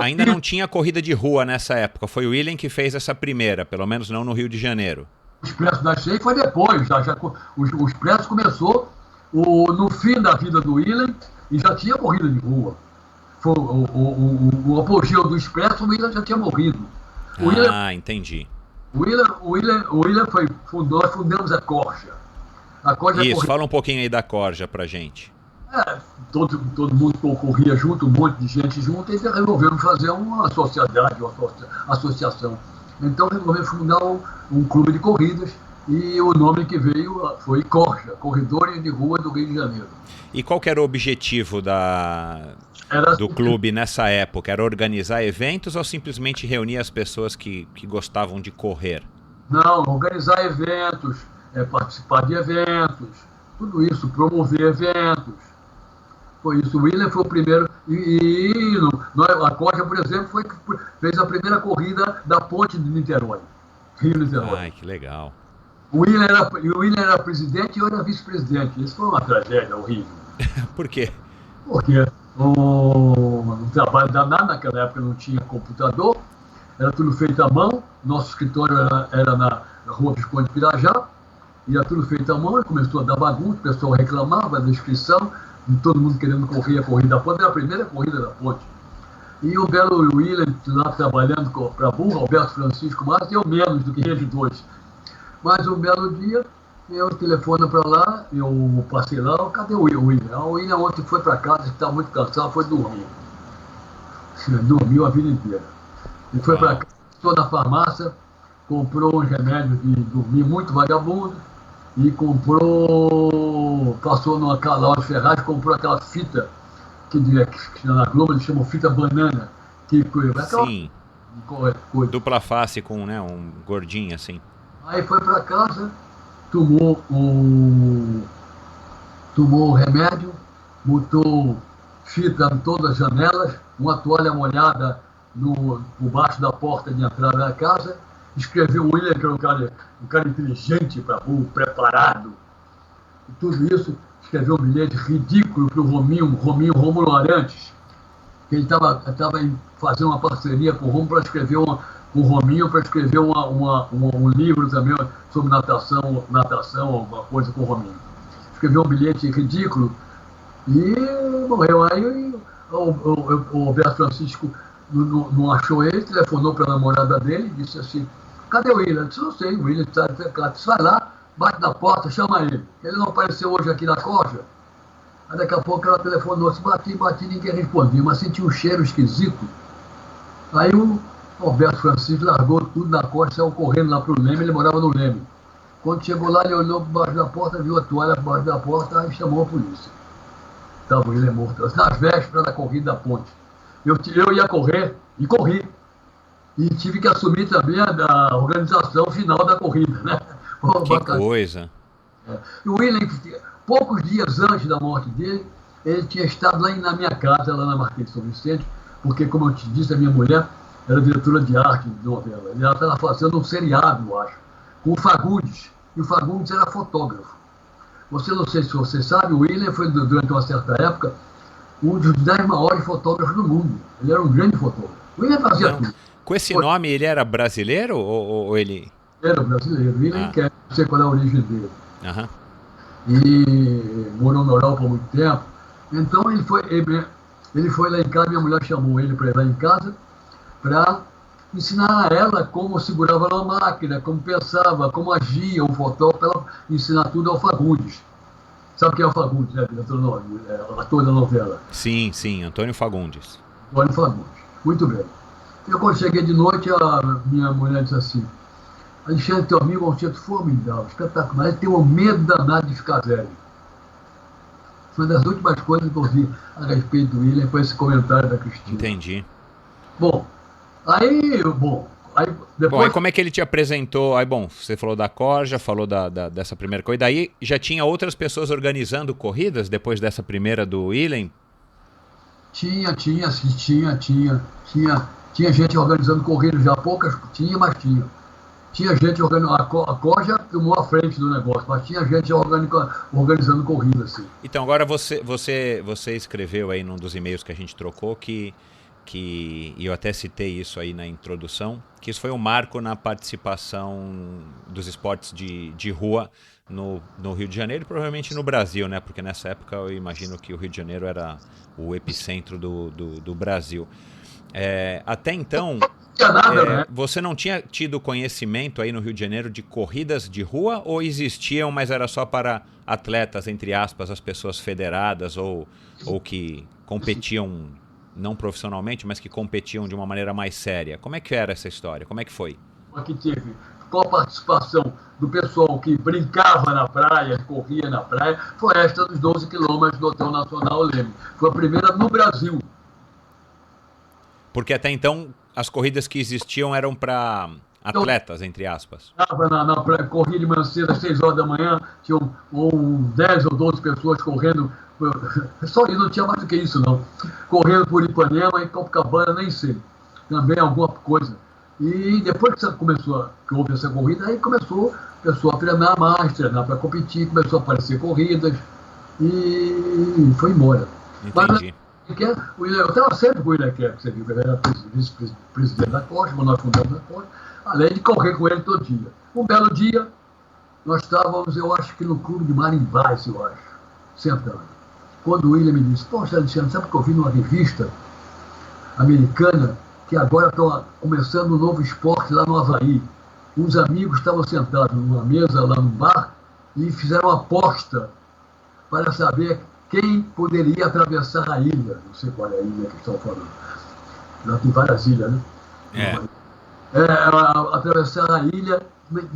[SPEAKER 2] ainda não tinha corrida de rua nessa época. Foi o William que fez essa primeira, pelo menos não no Rio de Janeiro.
[SPEAKER 1] O Expresso das 6 foi depois. O Expresso começou no fim da vida do William e já tinha corrida de rua. Foi o apogeu do Expresso, o William já tinha morrido.
[SPEAKER 2] Entendi.
[SPEAKER 1] O William nós fundamos a Corja.
[SPEAKER 2] Isso, fala um pouquinho aí da Corja pra gente.
[SPEAKER 1] Todo mundo concorria junto, um monte de gente junto, e resolvemos fazer uma sociedade, uma associação. Então resolvemos fundar um clube de corridas, e o nome que veio foi Corja, Corredores de Rua do Rio de Janeiro.
[SPEAKER 2] E qual que era o objetivo do clube nessa época? Era organizar eventos ou simplesmente reunir as pessoas que gostavam de correr?
[SPEAKER 1] Não, organizar eventos, participar de eventos, tudo isso, promover eventos. Foi isso. O William foi o primeiro. A Corja, por exemplo, fez a primeira corrida da ponte de Niterói. Rio-Niterói.
[SPEAKER 2] Ai, que legal.
[SPEAKER 1] O William era presidente e eu era vice-presidente. Isso foi uma tragédia horrível.
[SPEAKER 2] Por quê?
[SPEAKER 1] Porque um trabalho danado, naquela época não tinha computador, era tudo feito à mão. Nosso escritório era na Rua Visconde Pirajá, e era tudo feito à mão, e começou a dar bagunça, o pessoal reclamava da inscrição, todo mundo querendo correr a corrida da ponte, era a primeira corrida da ponte. E o belo William lá trabalhando para a burra, Alberto Francisco Matos, deu menos do que eles dois. Mas um belo dia, eu telefono para lá, eu passei lá, cadê o William? O William ontem foi para casa, estava muito cansado, foi dormir. Dormiu a vida inteira. Ele foi para casa, estou na farmácia, comprou uns remédios de dormir muito vagabundo, e passou numa loja de Ferraz, comprou aquela fita que na Globo eles chamam fita banana.
[SPEAKER 2] Sim, dupla face com, né, um gordinho assim.
[SPEAKER 1] Aí foi para casa, tomou o remédio, botou fita em todas as janelas, uma toalha molhada por baixo da porta de entrada da casa, escreveu o William, que era um cara inteligente para burro, preparado, e tudo isso, escreveu um bilhete ridículo para o Rômulo Arantes, que ele estava fazendo uma parceria com o Rômulo para escrever com o Rominho, para escrever um livro também sobre natação, alguma coisa com o Rominho. Escreveu um bilhete ridículo e morreu. Aí o Alberto Francisco não achou ele, telefonou para a namorada dele e disse assim: cadê o William? Eu disse: não sei, o William está teclado. Vai lá, bate na porta, chama ele. Ele não apareceu hoje aqui na Corja. Aí daqui a pouco ela telefonou, se bati, ninguém respondia, mas sentia um cheiro esquisito. Aí o Alberto Francisco largou tudo na Corja, saiu correndo lá para o Leme, ele morava no Leme. Quando chegou lá, ele olhou por baixo da porta, viu a toalha por baixo da porta, aí chamou a polícia. Estava o William morto, nas vésperas da corrida da ponte. Eu ia correr, e corri. E tive que assumir também a organização final da corrida, né?
[SPEAKER 2] Que coisa.
[SPEAKER 1] E o William, poucos dias antes da morte dele, ele tinha estado lá na minha casa, lá na Marquês de São Vicente, porque, como eu te disse, a minha mulher era diretora de arte de novela. E ela estava fazendo um seriado, eu acho, com o Fagundes. E o Fagundes era fotógrafo. Não sei se você sabe, o William foi, durante uma certa época, um dos 10 maiores fotógrafos do mundo. Ele era um grande fotógrafo. O William fazia tudo.
[SPEAKER 2] Com esse nome, ele era brasileiro ou ele...
[SPEAKER 1] Era brasileiro. O William quer, não sei qual é a origem dele.
[SPEAKER 2] Aham.
[SPEAKER 1] E morou na Europa há muito tempo. Então ele foi lá em casa, minha mulher chamou ele para ir lá em casa para ensinar a ela como segurava na máquina, como pensava, como agia o fotógrafo, para ela ensinar tudo ao Fagundes. Sabe quem é o Fagundes, né? Ator da novela.
[SPEAKER 2] Sim, Antônio Fagundes.
[SPEAKER 1] Antônio Fagundes. Muito bem. Eu, quando cheguei de noite, a minha mulher disse assim: Alexandre, teu amigo é um jeito formidável, espetacular, ele tem um medo danado de ficar velho. Foi uma das últimas coisas que eu vi a respeito do William, foi esse comentário da Cristina.
[SPEAKER 2] Entendi.
[SPEAKER 1] Bom, aí depois...
[SPEAKER 2] Bom, aí como é que ele te apresentou? Aí, bom, você falou da Corja, falou dessa primeira corrida, aí já tinha outras pessoas organizando corridas depois dessa primeira do William?
[SPEAKER 1] Tinha gente organizando corridas, já poucas tinha, mas tinha. Tinha gente organizando, a Corja tomou a frente do negócio, mas tinha gente organizando corridas, sim.
[SPEAKER 2] Então, agora você escreveu aí num dos e-mails que a gente trocou e eu até citei isso aí na introdução, que isso foi um marco na participação dos esportes de rua no Rio de Janeiro e provavelmente no Brasil, né? Porque nessa época eu imagino que o Rio de Janeiro era o epicentro do Brasil. Até então,
[SPEAKER 1] tinha nada, né?
[SPEAKER 2] Você não tinha tido conhecimento aí no Rio de Janeiro de corridas de rua ou existiam, mas era só para atletas, entre aspas, as pessoas federadas ou que competiam não profissionalmente, mas que competiam de uma maneira mais séria? Como é que era essa história? Como é que foi?
[SPEAKER 1] Que teve com a participação do pessoal que brincava na praia, corria na praia, foi esta dos 12 quilômetros do Hotel Nacional Leme. Foi a primeira no Brasil.
[SPEAKER 2] Porque até então as corridas que existiam eram para atletas, entre aspas.
[SPEAKER 1] Estava na praia, corria de manhã cedo, às 6 horas da manhã, tinham 10 ou 12 pessoas correndo, só isso, não tinha mais do que isso não, correndo por Ipanema e Copacabana, nem sei, também alguma coisa. E depois que houve essa corrida, aí começou a pessoa a treinar mais, treinar para competir, começou a aparecer corridas e foi embora.
[SPEAKER 2] Entendi.
[SPEAKER 1] Eu estava sempre com o William Kerr, você viu, que ele era vice-presidente da Costa, quando nós fundamos a Costa, além de correr com ele todo dia. Um belo dia, nós estávamos, eu acho que no clube de Marimbás, eu acho, sentado. Quando o William me disse, poxa, Alexandre, sabe que eu vi numa revista americana que agora estão começando um novo esporte lá no Havaí. Uns amigos estavam sentados numa mesa lá no bar e fizeram uma aposta para saber quem poderia atravessar a ilha. Não sei qual é a ilha que estão falando. Já tem várias ilhas, né? Atravessar a ilha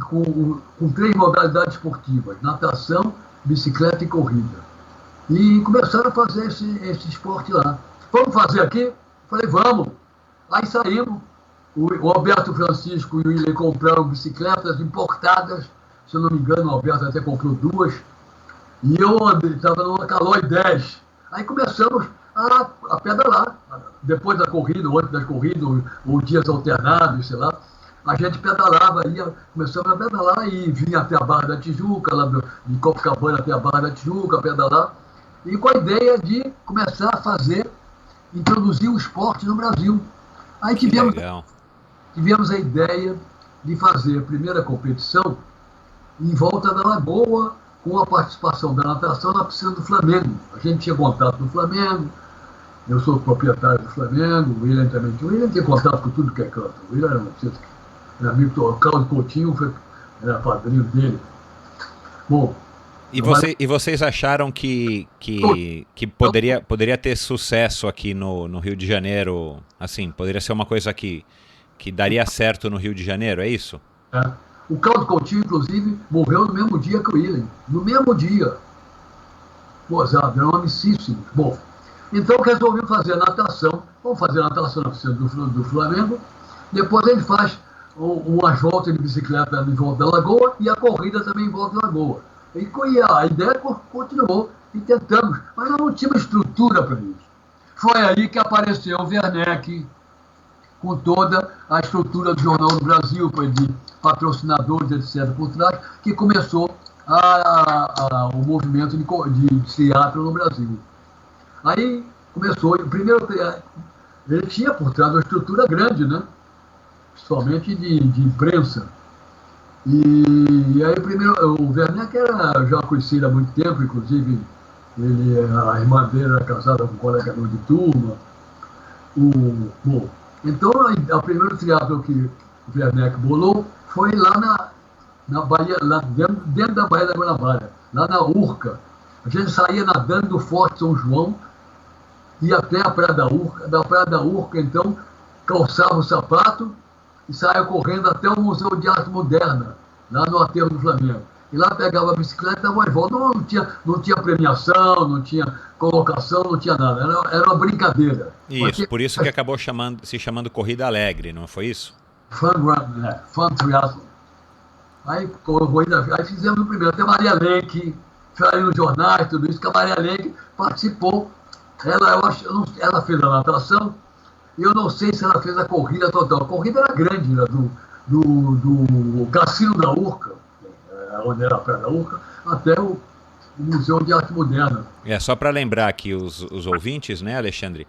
[SPEAKER 1] com 3 modalidades esportivas: natação, bicicleta e corrida. E começaram a fazer esse esporte lá. Vamos fazer aqui? Falei, vamos. Aí saímos, o Alberto Francisco e o William compraram bicicletas importadas, se eu não me engano, o Alberto até comprou 2, e eu estava numa Caloi 10. Aí começamos a pedalar, depois da corrida, ou antes da corrida, ou dias alternados, sei lá, a gente pedalava, começamos a pedalar e vinha até a Barra da Tijuca, lá de Copacabana até a Barra da Tijuca, pedalar, e com a ideia de começar a introduzir o esporte no Brasil. Aí tivemos a ideia de fazer a primeira competição em volta da Lagoa, com a participação da natação na piscina do Flamengo. A gente tinha contato do Flamengo, eu sou proprietário do Flamengo, o William também tinha. O William tinha contato com tudo que é canto. O William era amigo do Carlos Coutinho, era padrinho dele. Bom,
[SPEAKER 2] e vocês acharam que poderia ter sucesso aqui no Rio de Janeiro? Assim, poderia ser uma coisa que daria certo no Rio de Janeiro, é isso?
[SPEAKER 1] É. O Carlos Coutinho, inclusive, morreu no mesmo dia que o William. No mesmo dia. Gozado, eram amicíssimos. Bom, então resolvemos fazer natação. Vamos fazer natação na piscina do Flamengo. Depois a gente faz umas voltas de bicicleta em volta da Lagoa e a corrida também em volta da Lagoa. E a ideia continuou e tentamos, mas nós não tínhamos estrutura para isso. Foi aí que apareceu o Werneck, com toda a estrutura do Jornal do Brasil, de patrocinadores, etc., por trás, que começou o movimento de teatro no Brasil. Aí começou, primeiro, ele tinha por trás uma estrutura grande, né? Principalmente de imprensa. E aí, primeiro, o Werneck era já conhecido há muito tempo, inclusive a irmã dele era casada com um colega meu de turma. Bom, então, o primeiro teatro que o Werneck bolou foi lá na Bahia, lá dentro da Baía da Guanabara, lá na Urca. A gente saía nadando do Forte São João, ia até a Praia da Urca. Da Praia da Urca, então, calçava o sapato e saia correndo até o Museu de Arte Moderna, lá no aterro do Flamengo. E lá pegava a bicicleta e dava uma volta. Não tinha premiação, não tinha colocação, não tinha nada. Era uma brincadeira.
[SPEAKER 2] Isso, por isso que acabou se chamando Corrida Alegre, não foi isso?
[SPEAKER 1] Fun Triathlon. Aí fizemos o primeiro. Até Maria Lenk, saiu nos jornais, tudo isso, que a Maria Lenk participou. Ela fez a natação. Eu não sei se ela fez a corrida total. A corrida era grande, né, do Cassino da Urca, onde era a Praia da Urca, até o Museu de Arte Moderna.
[SPEAKER 2] Só para lembrar aqui os ouvintes, né, Alexandre?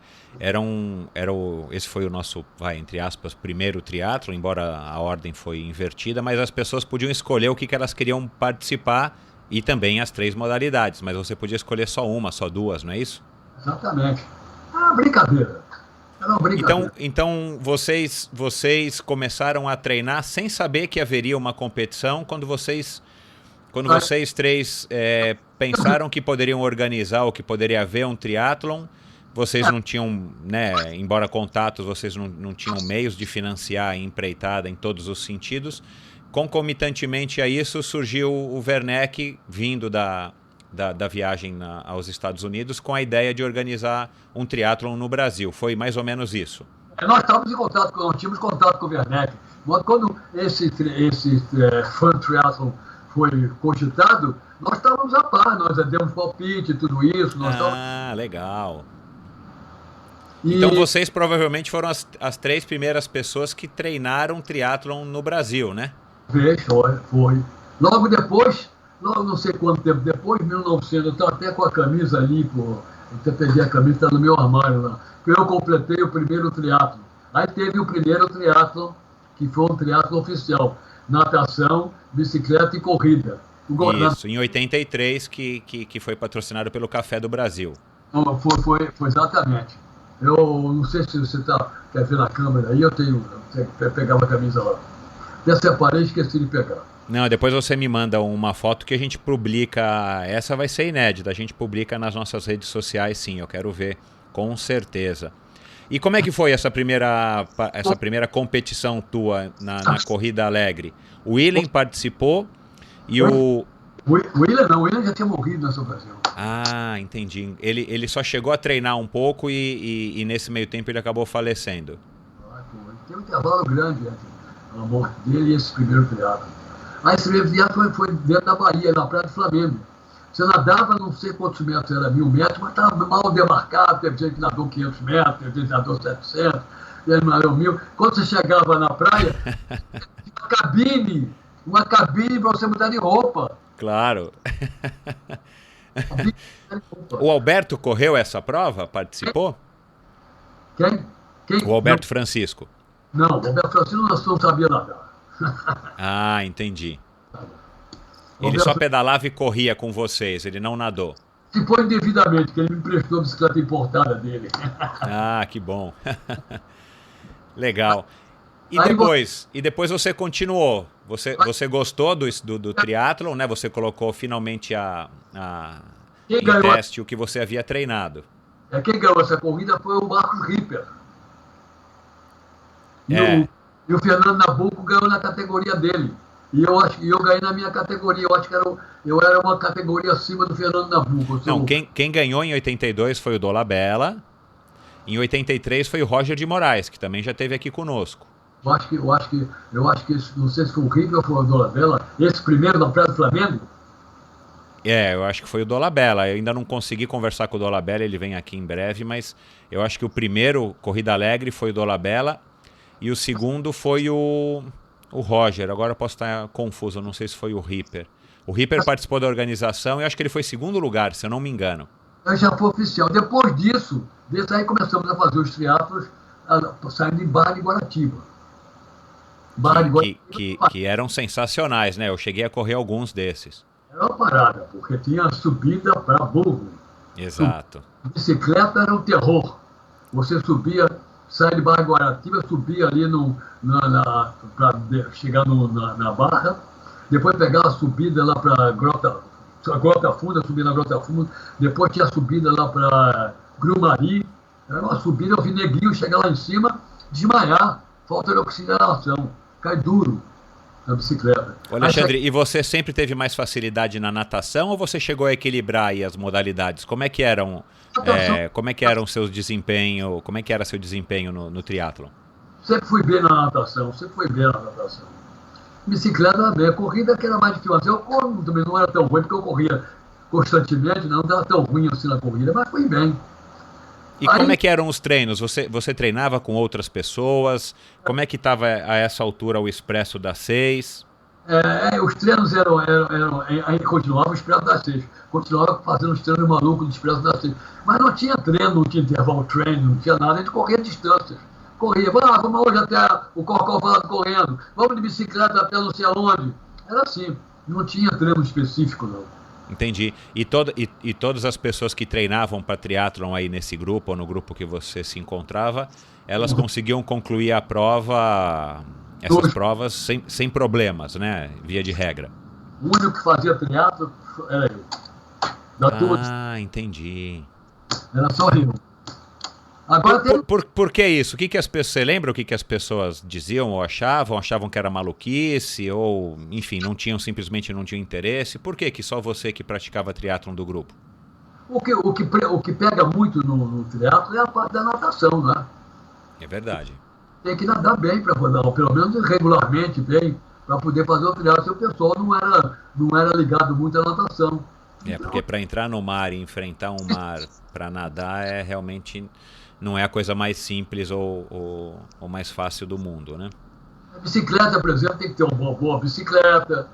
[SPEAKER 2] Esse foi o nosso, entre aspas, primeiro triatlo, embora a ordem foi invertida, mas as pessoas podiam escolher o que elas queriam participar e também as 3 modalidades, mas você podia escolher só uma, só 2, não é isso?
[SPEAKER 1] Exatamente. Brincadeira. Era uma brincadeira.
[SPEAKER 2] Então vocês começaram a treinar sem saber que haveria uma competição quando vocês três pensaram que poderiam organizar ou que poderia haver um triatlon. Vocês não tinham, né, embora contatos, vocês não tinham meios de financiar a empreitada em todos os sentidos. Concomitantemente a isso, surgiu o Werneck, vindo da viagem aos Estados Unidos, com a ideia de organizar um triatlon no Brasil. Foi mais ou menos isso.
[SPEAKER 1] Nós estávamos em contato, nós tínhamos contato com o Werneck. Quando esse Fun Triathlon foi cogitado, nós estávamos a par, nós demos palpite e tudo isso.
[SPEAKER 2] Legal. Então vocês provavelmente foram as 3 primeiras pessoas que treinaram triatlon no Brasil, né?
[SPEAKER 1] Foi. Logo depois, não sei quanto tempo depois, 1900, eu estava até com a camisa ali, eu até peguei a camisa, está no meu armário lá. Eu completei o primeiro triatlon. Aí teve o primeiro triatlon, que foi um triatlon oficial. Natação, bicicleta e corrida.
[SPEAKER 2] Isso, em 83, que foi patrocinado pelo Café do Brasil.
[SPEAKER 1] Foi exatamente. Eu não sei se você quer ver na câmera aí, eu pegava a camisa lá. Já separei e esqueci de pegar.
[SPEAKER 2] Não, depois você me manda uma foto que a gente publica. Essa vai ser inédita, a gente publica nas nossas redes sociais, sim, eu quero ver, com certeza. E como é que foi essa primeira competição tua na Corrida Alegre? O Willen participou e o
[SPEAKER 1] Willen já tinha morrido nessa ocasião.
[SPEAKER 2] Ah, entendi. Ele só chegou a treinar um pouco e nesse meio tempo ele acabou falecendo.
[SPEAKER 1] Tem um intervalo grande entre a morte dele e esse primeiro triatlo. Aí esse primeiro triatlo foi dentro da Bahia, na Praia do Flamengo. Você nadava, não sei quantos metros, era 1000 metros, mas estava mal demarcado, teve gente que nadou 500 metros, teve gente que nadou 700, ele nadou 1000. Quando você chegava na praia, uma cabine para você mudar de roupa.
[SPEAKER 2] Claro. O Alberto correu essa prova? Participou?
[SPEAKER 1] Quem?
[SPEAKER 2] O Alberto Francisco.
[SPEAKER 1] Não, o Alberto Francisco não sabia nadar.
[SPEAKER 2] Ah, entendi. Ele só pedalava e corria com vocês, ele não nadou.
[SPEAKER 1] Se foi indevidamente, que ele me emprestou a bicicleta importada dele.
[SPEAKER 2] Ah, que bom. Legal. E depois você continuou. Você gostou do triatlon, né? Você colocou finalmente em teste o que você havia treinado.
[SPEAKER 1] Quem ganhou essa corrida foi o Marcos Ripper. E o Fernando Nabuco ganhou na categoria dele. E eu ganhei na minha categoria. Eu acho que eu era uma categoria acima do Fernando Nabuco.
[SPEAKER 2] Não, quem ganhou em 82 foi o Dolabella. Em 83 foi o Roger de Moraes, que também já esteve aqui conosco.
[SPEAKER 1] Eu acho que não sei se foi o River ou foi o Dolabella, esse primeiro da Praia do Flamengo?
[SPEAKER 2] Eu acho que foi o Dolabella. Eu ainda não consegui conversar com o Dolabella, ele vem aqui em breve, mas eu acho que o primeiro Corrida Alegre foi o Dolabella e o segundo foi o Roger. Agora eu posso estar confuso, não sei se foi o Ripper. O Ripper participou da organização e eu acho que ele foi segundo lugar, se eu não me engano.
[SPEAKER 1] Já foi oficial. Depois disso, aí começamos a fazer os triatlos saindo de Barra de Guaratiba.
[SPEAKER 2] Que eram sensacionais, né? Eu cheguei a correr alguns desses.
[SPEAKER 1] Era uma parada, porque tinha subida para burro.
[SPEAKER 2] Exato.
[SPEAKER 1] Bicicleta era um terror. Você subia, saia de Barra de Guaratiba, subia ali para chegar na Barra, depois pegava a subida lá para Grota Funda, subia na Grota Funda, depois tinha a subida lá para Grumari. Era uma subida, eu vi neguinho chegar lá em cima, desmaiar, falta de oxigenação. Cai duro na bicicleta.
[SPEAKER 2] Ô Alexandre, e você sempre teve mais facilidade na natação ou você chegou a equilibrar aí as modalidades? Como é que eram seus desempenho? Como é que era seu desempenho no triatlon?
[SPEAKER 1] Sempre fui bem na natação. Bicicleta bem, a corrida que era mais difícil. Eu também não era tão ruim, porque eu corria constantemente, não estava tão ruim assim na corrida, mas fui bem.
[SPEAKER 2] E como é que eram os treinos? Você treinava com outras pessoas? Como é que estava a essa altura o Expresso das 6?
[SPEAKER 1] Os treinos eram aí continuava o Expresso das 6. Continuava fazendo os treinos malucos do Expresso das 6. Mas não tinha treino, não tinha intervalo treino, não tinha nada. A gente corria distâncias. Corria, vamos hoje até o Corcovado correndo. Vamos de bicicleta até não sei aonde. Era assim. Não tinha treino específico, não.
[SPEAKER 2] Entendi. E todas as pessoas que treinavam para triatlon aí nesse grupo, ou no grupo que você se encontrava, elas conseguiam concluir a prova, essas provas sem problemas, né? Via de regra.
[SPEAKER 1] O único que fazia triatlo era eu.
[SPEAKER 2] Entendi.
[SPEAKER 1] Era só eu. Agora
[SPEAKER 2] por que isso? Você lembra o que as pessoas diziam ou achavam? Achavam que era maluquice ou, enfim, simplesmente não tinham interesse? Por que só você que praticava triatlon do grupo?
[SPEAKER 1] O que pega muito no triatlo é a parte da natação, né?
[SPEAKER 2] É verdade.
[SPEAKER 1] Tem que nadar bem para rodar, ou pelo menos regularmente bem, para poder fazer o triatlo. O pessoal não era ligado muito à natação.
[SPEAKER 2] Porque para entrar no mar e enfrentar um mar para nadar realmente não é a coisa mais simples ou mais fácil do mundo, né?
[SPEAKER 1] A bicicleta, por exemplo, tem que ter uma boa bicicleta.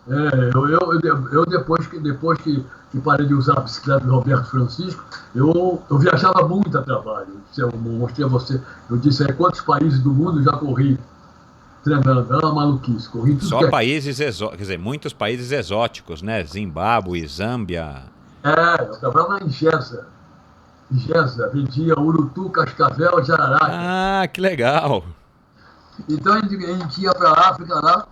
[SPEAKER 1] Eu depois que parei de usar a bicicleta do Roberto Francisco, eu viajava muito a trabalho. Eu mostrei a você, eu disse aí quantos países do mundo eu já corri treinando, era uma maluquice. Corri tudo
[SPEAKER 2] só países exóticos, quer dizer, muitos países exóticos, né? Zimbábue, Zâmbia.
[SPEAKER 1] Eu trabalhava em Gesa, vendia urutu, cascavel, jararaca.
[SPEAKER 2] Que legal!
[SPEAKER 1] Então a gente ia para a África lá,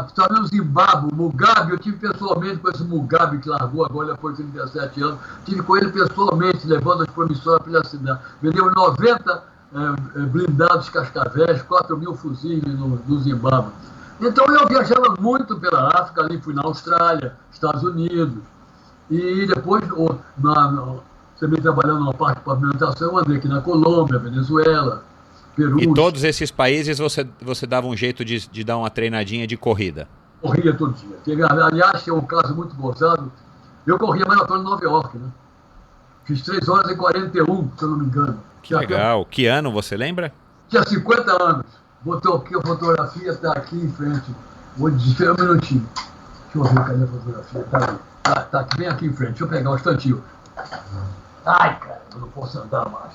[SPEAKER 1] estava no Zimbábue, Mugabe, eu tive pessoalmente com esse Mugabe que largou agora depois de 37 anos, tive com ele pessoalmente, levando as promissórias para a cidade. Vendeu 90 blindados cascavéis, 4.000 fuzis no Zimbábue. Então eu viajava muito pela África, ali fui na Austrália, Estados Unidos, e depois também trabalhando na parte de pavimentação, eu andei aqui na Colômbia, Venezuela, Peru.
[SPEAKER 2] E todos esses países você dava um jeito de dar uma treinadinha de corrida?
[SPEAKER 1] Corria todo dia. Aliás, tem um caso muito gozado. Eu corria a maratona em Nova York, né? Fiz 3 horas e 41, se eu não me engano.
[SPEAKER 2] Que legal. Que ano você lembra?
[SPEAKER 1] Tinha 50 anos. Botou aqui a fotografia, está aqui em frente. Vou dizer um minutinho. Deixa eu ver, cadê a fotografia? Tá ali. Tá aqui, bem aqui em frente. Deixa eu pegar um instantinho. Ai, cara, eu não posso andar mais.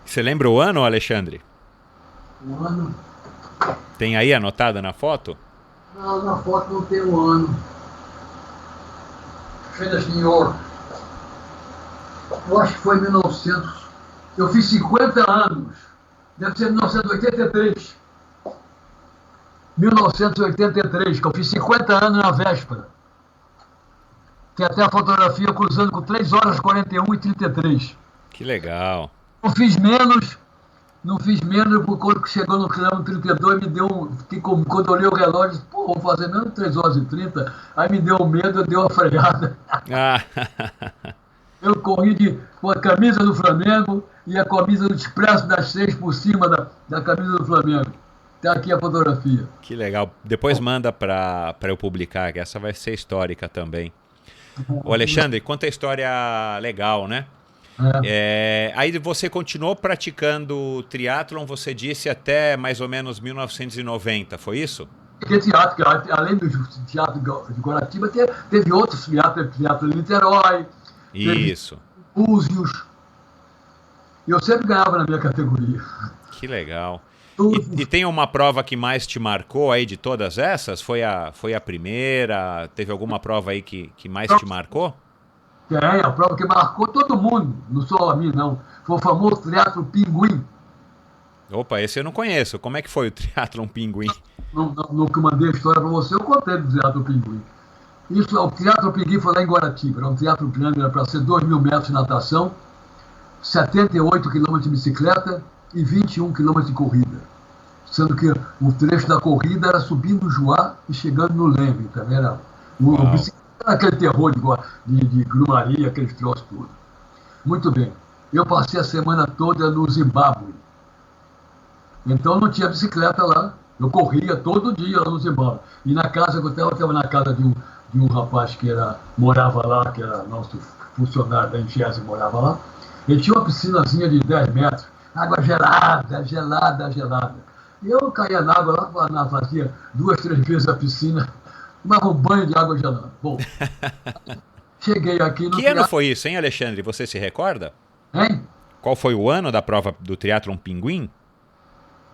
[SPEAKER 2] Você lembra o ano, Alexandre?
[SPEAKER 1] O ano?
[SPEAKER 2] Tem aí anotada na foto?
[SPEAKER 1] Não, na foto não tem o ano. Fez New York. Eu acho que foi em 1900. Eu fiz 50 anos. Deve ser 1983. 1983, que eu fiz 50 anos na véspera. Tem até a fotografia cruzando com 3 horas 41 e 33.
[SPEAKER 2] Que legal.
[SPEAKER 1] Não fiz menos, porque quando chegou no quilômetro 32, me deu quando eu olhei o relógio, disse, vou fazer menos 3 horas e 30, aí me deu medo, deu uma freada. Eu corri com a camisa do Flamengo e a camisa do Expresso das 6 por cima da camisa do Flamengo. Tá aqui a fotografia.
[SPEAKER 2] Que legal. Depois manda para eu publicar, que essa vai ser histórica também. O Alexandre, conta a história legal, né? Aí você continuou praticando triatlon, você disse, até mais ou menos 1990, foi isso?
[SPEAKER 1] Porque teatro, além do teatro de Guaratiba, teve outros teatros, teatro de Niterói,
[SPEAKER 2] isso.
[SPEAKER 1] Búzios. Eu sempre ganhava na minha categoria.
[SPEAKER 2] Que legal. E tem uma prova que mais te marcou aí de todas essas? Foi a primeira? Teve alguma prova aí que mais te marcou?
[SPEAKER 1] Tem, a prova que marcou todo mundo, não só a mim, não. Foi o famoso triatlo Pinguim.
[SPEAKER 2] Opa, esse eu não conheço. Como é que foi o triatlon Pinguim?
[SPEAKER 1] No que eu mandei a história para você, eu contei do triatlo Pinguim. O triatlo Pinguim foi lá em Guaratiba. Era um triatlo grande, era para ser 2.000 metros de natação, 78 quilômetros de bicicleta e 21 quilômetros de corrida. Sendo que o trecho da corrida era subindo o Juá e chegando no Leme. Também era aquele terror de grumaria, aqueles troços tudo. Muito bem. Eu passei a semana toda no Zimbábue. Então não tinha bicicleta lá. Eu corria todo dia lá no Zimbábue. E na casa que eu estava na casa de um rapaz que morava lá, que era nosso funcionário da Ingese, morava lá. Ele tinha uma piscinazinha de 10 metros. Água gelada, gelada, gelada. E eu caía na água lá, fazia 2, 3 vezes a piscina, tomava um banho de água gelada. Bom, cheguei aqui no
[SPEAKER 2] Que ano foi isso, hein, Alexandre? Você se recorda?
[SPEAKER 1] Hein?
[SPEAKER 2] Qual foi o ano da prova do triatlon Pinguim?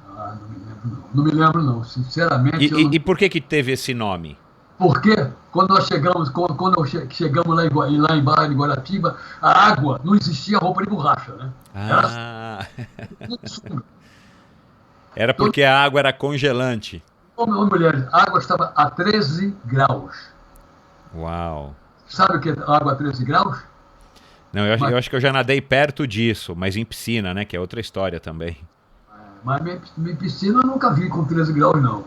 [SPEAKER 1] Não me lembro não. Não me lembro, não. Sinceramente, eu não...
[SPEAKER 2] E por que teve esse nome?
[SPEAKER 1] Porque quando nós chegamos, chegamos lá em Barra de Guaratiba, a água, não existia roupa de borracha, né?
[SPEAKER 2] Era porque a água era congelante.
[SPEAKER 1] Mulheres, a água estava a 13 graus.
[SPEAKER 2] Uau.
[SPEAKER 1] Sabe o que é água a 13 graus?
[SPEAKER 2] Não, eu acho que eu já nadei perto disso, mas em piscina, né? Que é outra história também.
[SPEAKER 1] Mas minha piscina eu nunca vi com 13 graus, não.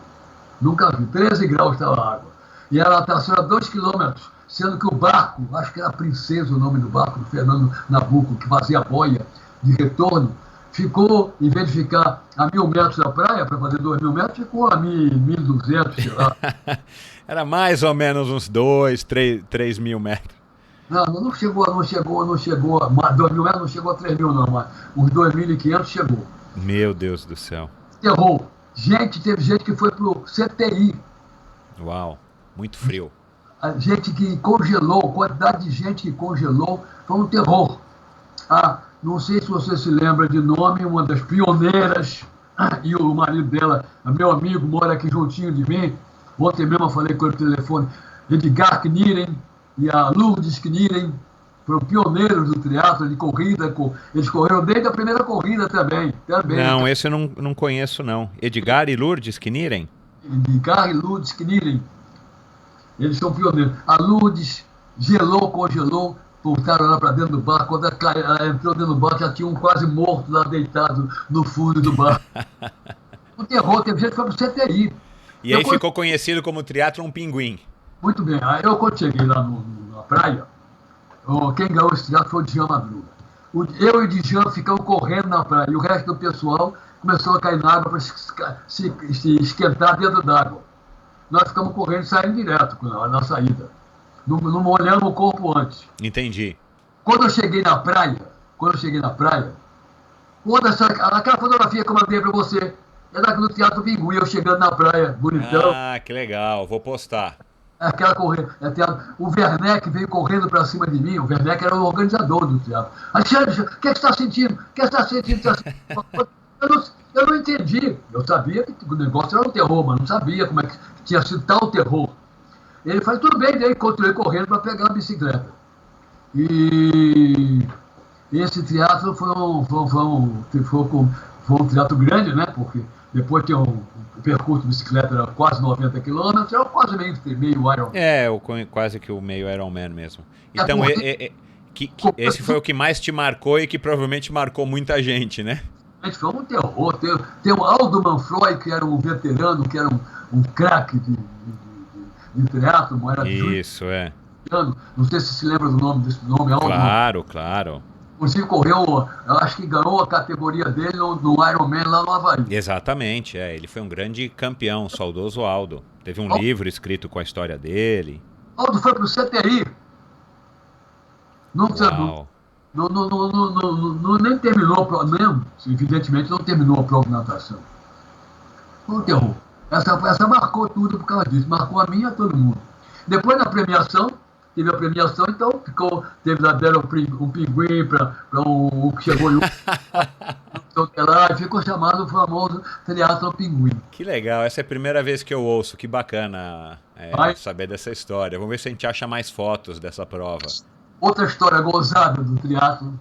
[SPEAKER 1] Nunca vi. 13 graus estava a água. E ela estava a 2 quilômetros, sendo que o barco, acho que era Princesa o nome do barco, do Fernando Nabuco, que fazia a boia de retorno, ficou, em vez de ficar a 1.000 metros da praia, para fazer 2.000 metros, ficou a 1.200, sei lá.
[SPEAKER 2] Era mais ou menos uns 3 mil metros.
[SPEAKER 1] Não chegou, 2.000 metros não chegou a 3.000 não, mas uns 2.500 chegou.
[SPEAKER 2] Meu Deus do céu.
[SPEAKER 1] Terror. Teve gente que foi pro CTI.
[SPEAKER 2] Uau, muito frio.
[SPEAKER 1] A gente que congelou, quantidade de gente que congelou, foi um terror. Não sei se você se lembra de nome, uma das pioneiras, e o marido dela, meu amigo, mora aqui juntinho de mim. Ontem mesmo eu falei com ele no telefone, Edgar Kniren e a Lourdes Kniren, foram pioneiros do triatlo de corrida. Eles correram desde a primeira corrida também.
[SPEAKER 2] Não, esse eu não conheço, não. Edgar e Lourdes Kniren?
[SPEAKER 1] Edgar e Lourdes Kniren. Eles são pioneiros. A Lourdes congelou, voltaram lá para dentro do barco. Quando ela entrou dentro do barco, já tinha um quase morto lá deitado no fundo do barco. Um terror, teve gente que foi pro CTI.
[SPEAKER 2] E aí ficou conhecido como Triatlon Pinguim.
[SPEAKER 1] Muito bem. Aí quando cheguei lá na praia, quem ganhou esse triatlo foi o Djan Madruga. Eu e o Djan ficamos correndo na praia e o resto do pessoal começou a cair na água para se esquentar dentro d'água. Nós ficamos correndo e saímos direto na saída. Não molhamos o corpo antes.
[SPEAKER 2] Entendi.
[SPEAKER 1] Quando eu cheguei na praia, aquela fotografia que eu mandei para você, é daqui do Teatro Pinguim, eu chegando na praia, bonitão.
[SPEAKER 2] Que legal, vou postar.
[SPEAKER 1] Aquela corrida, o Werneck veio correndo para cima de mim. O Werneck era o organizador do teatro. Alexandre, o que você está sentindo? Eu não entendi. Eu sabia que o negócio era um terror, mas não sabia como é que tinha sido tal terror. Ele falou, tudo bem, daí continuei correndo para pegar a bicicleta. E esse teatro foi um teatro grande, né? Porque depois tinha o percurso de bicicleta, era quase 90 quilômetros, era quase meio Ironman.
[SPEAKER 2] Quase que o meio Ironman mesmo. Então, esse foi o que mais te marcou e que provavelmente marcou muita gente, né?
[SPEAKER 1] Foi um terror. Tem o Aldo Manfroy, que era um veterano, que era um craque de triatlo.
[SPEAKER 2] Isso, é.
[SPEAKER 1] Não sei se lembra do nome desse nome.
[SPEAKER 2] Aldo. Claro.
[SPEAKER 1] Inclusive correu, eu acho que ganhou a categoria dele no Ironman lá no Havaí.
[SPEAKER 2] Exatamente, ele foi um grande campeão, saudoso Aldo. Teve um livro escrito com a história dele.
[SPEAKER 1] Aldo foi pro CTI. Nem terminou, evidentemente não terminou a prova de natação. Foi um terror. Essa marcou tudo por causa disso, marcou a mim e a todo mundo. Depois na premiação, teve a premiação, então deram um pinguim para o que chegou e ficou chamado o famoso Triatlon Pinguim.
[SPEAKER 2] Que legal, essa é a primeira vez que eu ouço, que bacana saber dessa história. Vamos ver se a gente acha mais fotos dessa prova.
[SPEAKER 1] Outra história gozada do triatlon.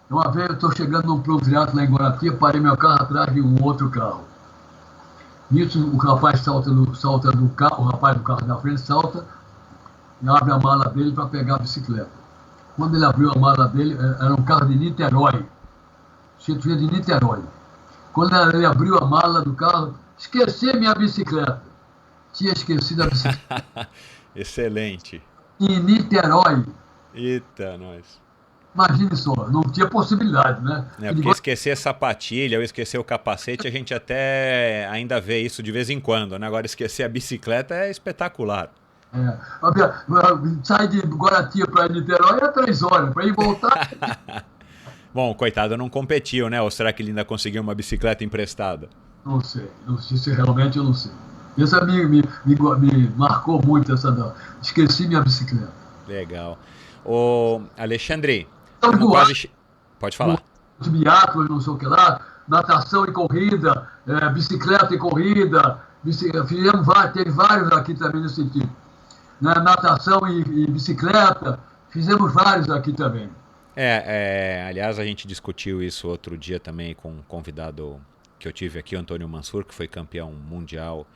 [SPEAKER 1] Uma vez eu estou chegando para um triatlon lá em Guaratiba, parei meu carro atrás de um outro carro. Nisso o rapaz salta do carro, o rapaz do carro da frente salta, e abre a mala dele para pegar a bicicleta. Quando ele abriu a mala dele, era um carro de Niterói. Cheio de Niterói. Quando ele abriu a mala do carro, esqueci minha bicicleta. Tinha esquecido a bicicleta.
[SPEAKER 2] Excelente.
[SPEAKER 1] Em Niterói.
[SPEAKER 2] Eita, nós.
[SPEAKER 1] Imagine só, não tinha possibilidade, né?
[SPEAKER 2] Porque esquecer a sapatilha ou esquecer o capacete, a gente até ainda vê isso de vez em quando, né? Agora esquecer a bicicleta é espetacular.
[SPEAKER 1] Sai de Guaratiba para Niterói é 3 horas, para ir voltar.
[SPEAKER 2] Bom, coitado, não competiu, né? Ou será que ele ainda conseguiu uma bicicleta emprestada?
[SPEAKER 1] Não sei, se realmente eu não sei. Essa me marcou muito, esqueci minha bicicleta.
[SPEAKER 2] Legal. Ô, Alexandre,
[SPEAKER 1] Pode falar. de biatlo, não sei o que lá, natação e corrida, bicicleta e corrida, teve vários aqui também nesse sentido. Né? Natação e bicicleta, fizemos vários aqui também.
[SPEAKER 2] Aliás, a gente discutiu isso outro dia também com um convidado que eu tive aqui, o Antônio Mansur, que foi campeão mundial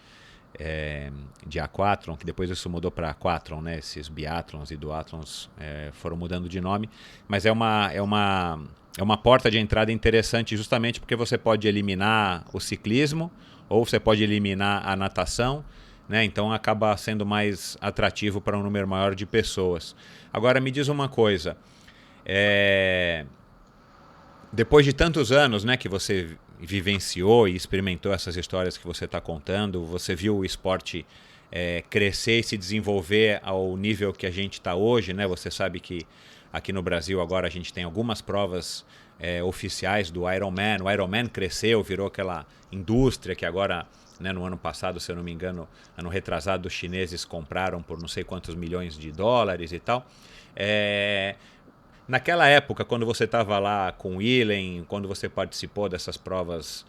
[SPEAKER 2] de aquathlon, que depois isso mudou para aquathlon, né? Esses biatlons e duatlons foram mudando de nome, mas é uma porta de entrada interessante justamente porque você pode eliminar o ciclismo ou você pode eliminar a natação, né? Então acaba sendo mais atrativo para um número maior de pessoas. Agora me diz uma coisa, depois de tantos anos, né, que você vivenciou e experimentou essas histórias que você está contando, você viu o esporte crescer e se desenvolver ao nível que a gente está hoje, né? Você sabe que aqui no Brasil agora a gente tem algumas provas oficiais do Ironman. O Ironman cresceu, virou aquela indústria que agora, né, no ano passado, se eu não me engano, ano retrasado, os chineses compraram por não sei quantos milhões de dólares e tal. Naquela época, quando você estava lá com o Ilen, quando você participou dessas provas,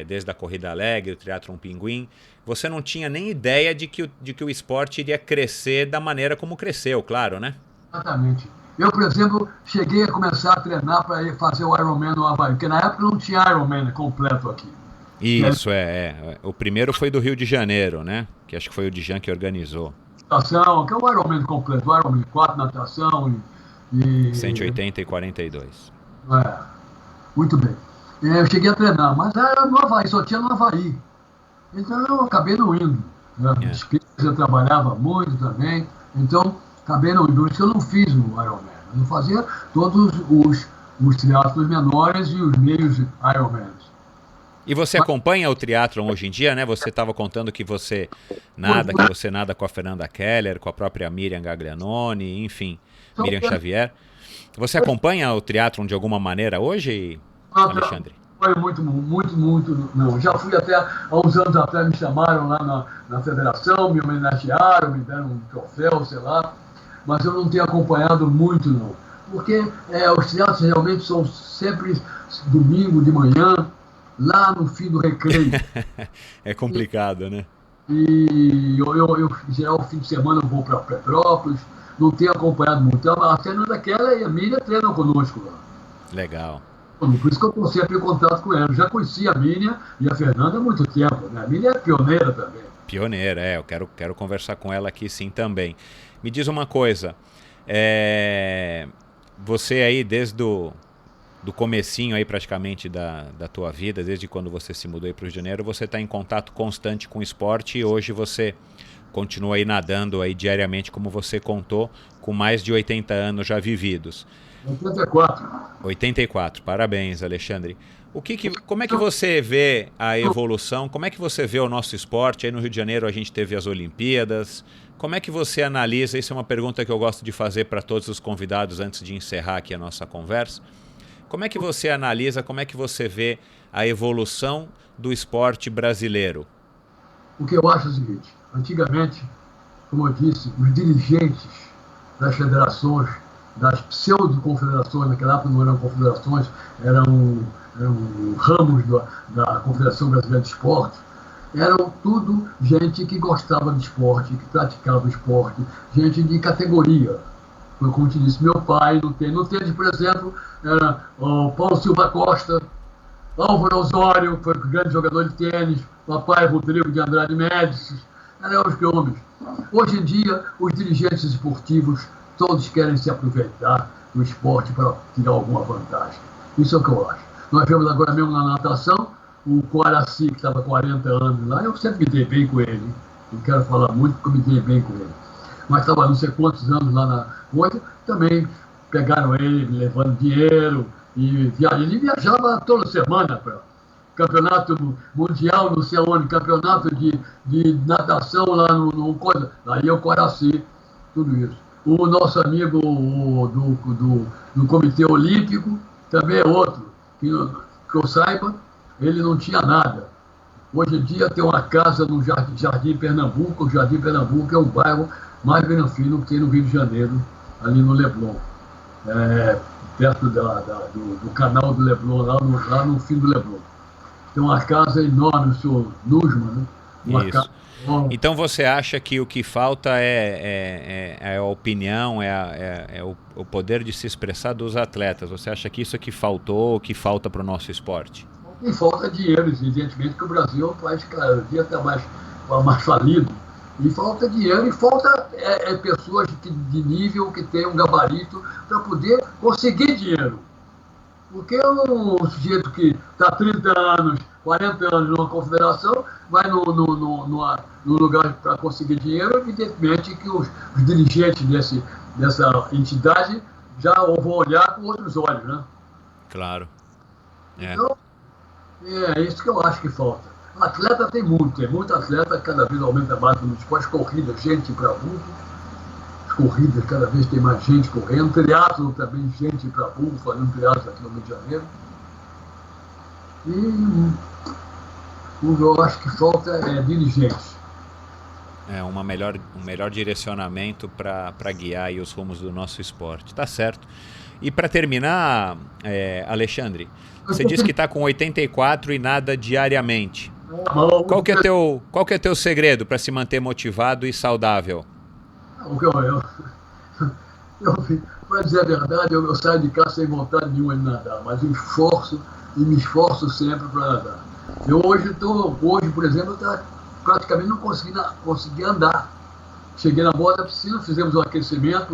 [SPEAKER 2] desde a Corrida Alegre, o Triatlon Pinguim, você não tinha nem ideia de que o esporte iria crescer da maneira como cresceu, claro, né?
[SPEAKER 1] Exatamente. Eu, por exemplo, cheguei a começar a treinar para ir fazer o Ironman no Havaí, porque na época não tinha Ironman completo aqui.
[SPEAKER 2] Isso, O primeiro foi do Rio de Janeiro, né? Que acho que foi o Djan que organizou.
[SPEAKER 1] Natação, que é o Ironman completo, o Ironman 4, natação e
[SPEAKER 2] 180 e 42.
[SPEAKER 1] Muito bem. Eu cheguei a treinar, mas era no Havaí, só tinha no Havaí. Então eu acabei não indo. Né? Eu trabalhava muito também, então acabei não indo. Por isso que eu não fiz o Ironman. Eu não fazia todos os triatlons menores e os meios Ironmans.
[SPEAKER 2] E você acompanha o triatlon hoje em dia, né? Você estava contando que você nada com a Fernanda Keller, com a própria Miriam Gaglianoni, enfim, Miriam Xavier. Você acompanha o triatlon de alguma maneira hoje, Alexandre?
[SPEAKER 1] Foi muito, não. Já fui até, há uns anos atrás, me chamaram lá na federação, me homenagearam, me deram um troféu, sei lá, mas eu não tenho acompanhado muito, não. Porque os triatlons realmente são sempre domingo de manhã, lá no fim do recreio.
[SPEAKER 2] É complicado, né?
[SPEAKER 1] E eu, em geral, o fim de semana eu vou para Petrópolis, não tenho acompanhado muito. A Fernanda Keller e a Miriam treinam conosco lá.
[SPEAKER 2] Legal.
[SPEAKER 1] Por isso que eu estou sempre em contato com ela. Eu já conheci a Miriam e a Fernanda há muito tempo, né? A Miriam é pioneira também.
[SPEAKER 2] Pioneira, eu quero conversar com ela aqui sim também. Me diz uma coisa, você aí desde do comecinho aí praticamente da tua vida, desde quando você se mudou aí para o Rio de Janeiro, você está em contato constante com o esporte e hoje você continua aí nadando aí diariamente, como você contou, com mais de 80 anos já vividos. 84, parabéns, Alexandre. Como é que você vê a evolução, como é que você vê o nosso esporte? Aí no Rio de Janeiro a gente teve as Olimpíadas, como é que você analisa, isso é uma pergunta que eu gosto de fazer para todos os convidados antes de encerrar aqui a nossa conversa, como é que você analisa, como é que você vê a evolução do esporte brasileiro?
[SPEAKER 1] O que eu acho é o seguinte, antigamente, como eu disse, os dirigentes das federações, das pseudo-confederações, naquela época não eram confederações, eram ramos da Confederação Brasileira de Esporte, eram tudo gente que gostava de esporte, que praticava esporte, gente de categoria. Como te disse, meu pai no tênis, por exemplo, era o Paulo Silva Costa, Álvaro Osório, que foi um grande jogador de tênis, papai Rodrigo de Andrade Médici, eram os homens. Hoje em dia, os dirigentes esportivos todos querem se aproveitar do esporte para tirar alguma vantagem. Isso é o que eu acho. Nós vemos agora mesmo na natação, o Coaraci, que estava 40 anos lá, eu sempre me dei bem com ele. Não quero falar muito porque eu me dei bem com ele. Mas estava não sei quantos anos lá na coisa, também pegaram ele levando dinheiro, e ele viajava toda semana para campeonato mundial, não sei onde, campeonato de natação lá no coisa. Aí é o Coaraci, tudo isso. O nosso amigo do Comitê Olímpico também é outro, que eu saiba, ele não tinha nada. Hoje em dia tem uma casa no Jardim Pernambuco, o Jardim Pernambuco é o bairro mais granfino que tem no Rio de Janeiro, ali no Leblon. perto do canal do Leblon, lá no fim do Leblon. Tem uma casa enorme, o senhor Nusman, né? Uma
[SPEAKER 2] Isso.
[SPEAKER 1] casa enorme.
[SPEAKER 2] Então você acha que o que falta é a opinião, é o poder de se expressar dos atletas? Você acha que isso é que faltou, que falta para o nosso esporte?
[SPEAKER 1] E falta dinheiro, evidentemente, que o Brasil é um país que cada dia está mais falido. E falta dinheiro e falta pessoas de nível que tenham um gabarito para poder conseguir dinheiro. Porque um sujeito que está 30 anos, 40 anos numa confederação, vai no lugar para conseguir dinheiro, evidentemente que os dirigentes dessa entidade já vão olhar com outros olhos, né?
[SPEAKER 2] Claro.
[SPEAKER 1] Então, é isso que eu acho que falta. Atleta tem muito atleta, cada vez aumenta mais no esporte, corrida, gente para burro. As corridas, cada vez tem mais gente correndo. Triatlo também, gente para burro, fazendo triatlo aqui no Rio de Janeiro. E o que eu acho que falta é dirigentes.
[SPEAKER 2] Um melhor direcionamento para guiar aí os rumos do nosso esporte. Tá certo. E para terminar, Alexandre, você disse que está com 84 e nada diariamente. Qual que é teu segredo para se manter motivado e saudável?
[SPEAKER 1] Para dizer a verdade, eu saio de casa sem vontade nenhuma de nadar, mas eu me esforço sempre para nadar. Hoje, por exemplo, praticamente não consegui andar. Cheguei na borda da piscina, fizemos um aquecimento,